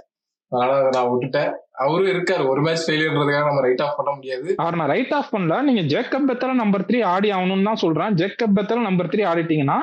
அதனால அதை நான் விட்டுட்டேன். அவரும் இருக்காரு, ஒரு மேட்ச் ஃபெயிலியர்ன்றதுக்காக நம்ம ரைட் ஆஃப் பண்ண முடியாது. அவர் நான் ரைட் ஆஃப் பண்ணல. நீங்க ஜேக்கப் பெத்தல நம்பர் 3 ஆடி ஆகணும்னு தான் சொல்றேன். ஜேக்கப் பெத்தல நம்பர் 3 ஆடிட்டீங்கன்னா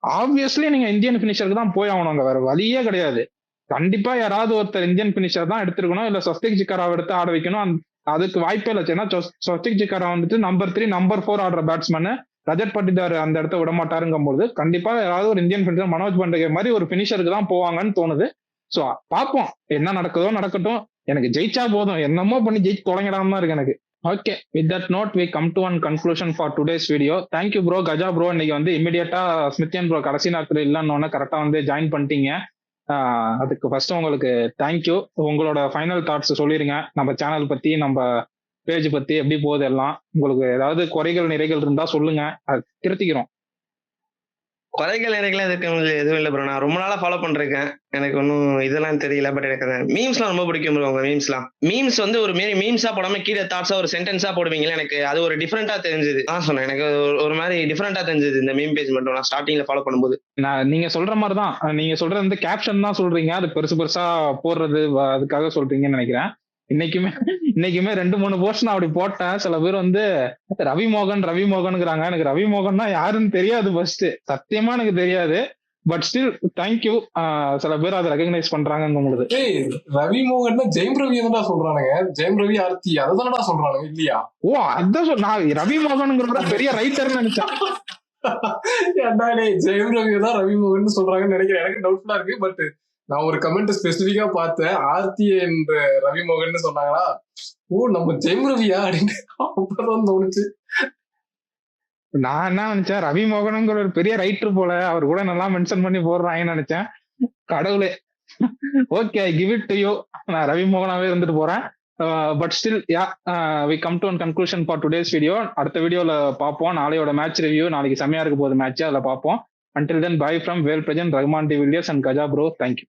ஆப்வியஸ்லி நீங்க இந்தியன் பினிஷருக்கு தான் போய் ஆகணுங்க, வேற வழியே கிடையாது. கண்டிப்பா யாராவது ஒருத்தர் இந்தியன் பினிஷர் தான் எடுத்துருக்கணும், இல்ல ஸ்வஸ்திக் ஜிக்காராவை எடுத்து ஆட வைக்கணும். அதுக்கு வாய்ப்பே இல்லை. ஏன்னா ஸ்வஸ்திக் ஜிக்காரா வந்துட்டு நம்பர் 3 நம்பர் 4 ஆடுற பேட்ஸ்மேன். ரஜத் பட்டிதார் அந்த இடத்த விட மாட்டாருங்கும் போது கண்டிப்பா யாராவது ஒரு இந்தியன் பினிஷர் மனோஜ் பண்டகே மாதிரி ஒரு பினிஷருக்கு தான் போவாங்கன்னு தோணுது. சோ பாப்போம், என்ன நடக்குதோ நடக்கட்டும். எனக்கு ஜெயிச்சா போதும், என்னமோ பண்ணி ஜெயிச்சு தொடங்கிடாம தான் இருக்கு எனக்கு. Okay, with that note we come to one conclusion for today's video. Thank you bro. Gaja bro இன்னைக்கு வந்து இமிடியேட்டா ஸ்மித்யன் ப்ரோ கடைசி நேரத்துல இல்லைன்னு கரெக்டா வந்து ஜாயின் பண்ணிட்டீங்க. அதுக்கு ஃபர்ஸ்ட் உங்களுக்கு தேங்க்யூ. உங்களோட ஃபைனல் தாட்ஸ் சொல்லிருங்க. நம்ம சேனல் பத்தி, நம்ம பேஜ் பத்தி எப்படி போகுது எல்லாம். உங்களுக்கு ஏதாவது குறைகள் நிறைகள் இருந்தா சொல்லுங்க, அது திருத்திக்கிறோம். குறைகள் நிறைகள் எதுவும் இல்லை ப்ரோ. நான் ரொம்ப நாளா ஃபாலோ பண்றேன், எனக்கு ஒன்றும் இதெல்லாம் தெரியல. பட் எனக்கு மீம்ஸ்லாம் ரொம்ப பிடிக்கும் ப்ரோ. உங்க மீம்ஸ் வந்து ஒரு மாரி மீம்ஸா போடாம கீழே தாட்ஸா ஒரு சென்டென்ஸா போடுவீங்களா, எனக்கு அது ஒரு டிஃபரெண்டா தெரிஞ்சது. நான் சொன்னேன், எனக்கு ஒரு மாதிரி டிஃபரெண்டா தெரிஞ்சது இந்த மீம் பேஜ் மட்டும் நான் ஸ்டார்டிங்ல ஃபாலோ பண்ணும்போது. நீங்க சொல்ற மாதிரி தான், நீங்க சொல்றது வந்து கேப்ஷன் தான் சொல்றீங்க, அது பெருசு பெருசா போடுறது அதுக்காக சொல்றீங்கன்னு நினைக்கிறேன். இன்னைக்குமே 2-3 போஸ்ட் நான் அப்படி போட்டேன். சில பேர் வந்து ரவி மோகன்ங்கிறாங்க. எனக்கு ரவி மோகன்னா யாருன்னு தெரியாது, ஃபர்ஸ்ட் சத்தியமா எனக்கு தெரியாது. But still thank you. சில பேர் அதை ரெகக்னைஸ் பண்றாங்க. உங்களுக்கு ரவி மோகன் ஜெயம் ரவி தான் சொல்றானுங்க, ஜெயம் ரவி ஆர்த்தி அதுதானடா சொல்றானுங்க இல்லையா? ஓ அதான் நான் ரவி மோகன்ங்கிற பெரிய ரைட்டர்னு நினைச்சேன். ஜெயம் ரவி தான் ரவி மோகன் சொல்றாங்கன்னு நினைக்கிறேன். எனக்கு டவுட்ஃபுல்லா இருக்கு. பட் நான் ஒரு கமெண்ட் ஸ்பெசிபிக்கா பார்த்தேன், ஆர்த்தி என்ற ரவி மோகன் சொன்னாங்களா, ஓ நம்ம ஜெயம் ரவியா அப்படின்னு அப்பதான் தோணுச்சு. நான் என்ன நினைச்சேன், ரவி மோகனுங்கிற ஒரு பெரிய ரைட்டர் போல, அவர் கூட நல்லா மென்ஷன் பண்ணி போடுறாங்கன்னு நினைச்சேன். கடவுளே, okay, I give it to you. நான் ரவி மோகனாவே இருந்துட்டு போறேன். But still yeah, we come to one conclusion for today's video. அடுத்த வீடியோல பார்ப்போம். நாளையோட மேட்ச் ரிவ்யூ, நாளைக்கு செமையா இருக்க போகுது மேட்ச், அதில் பார்ப்போம். Until then, bye from Vel Prajan, Rahman D. Villiers and Gaja Bro. Thank you.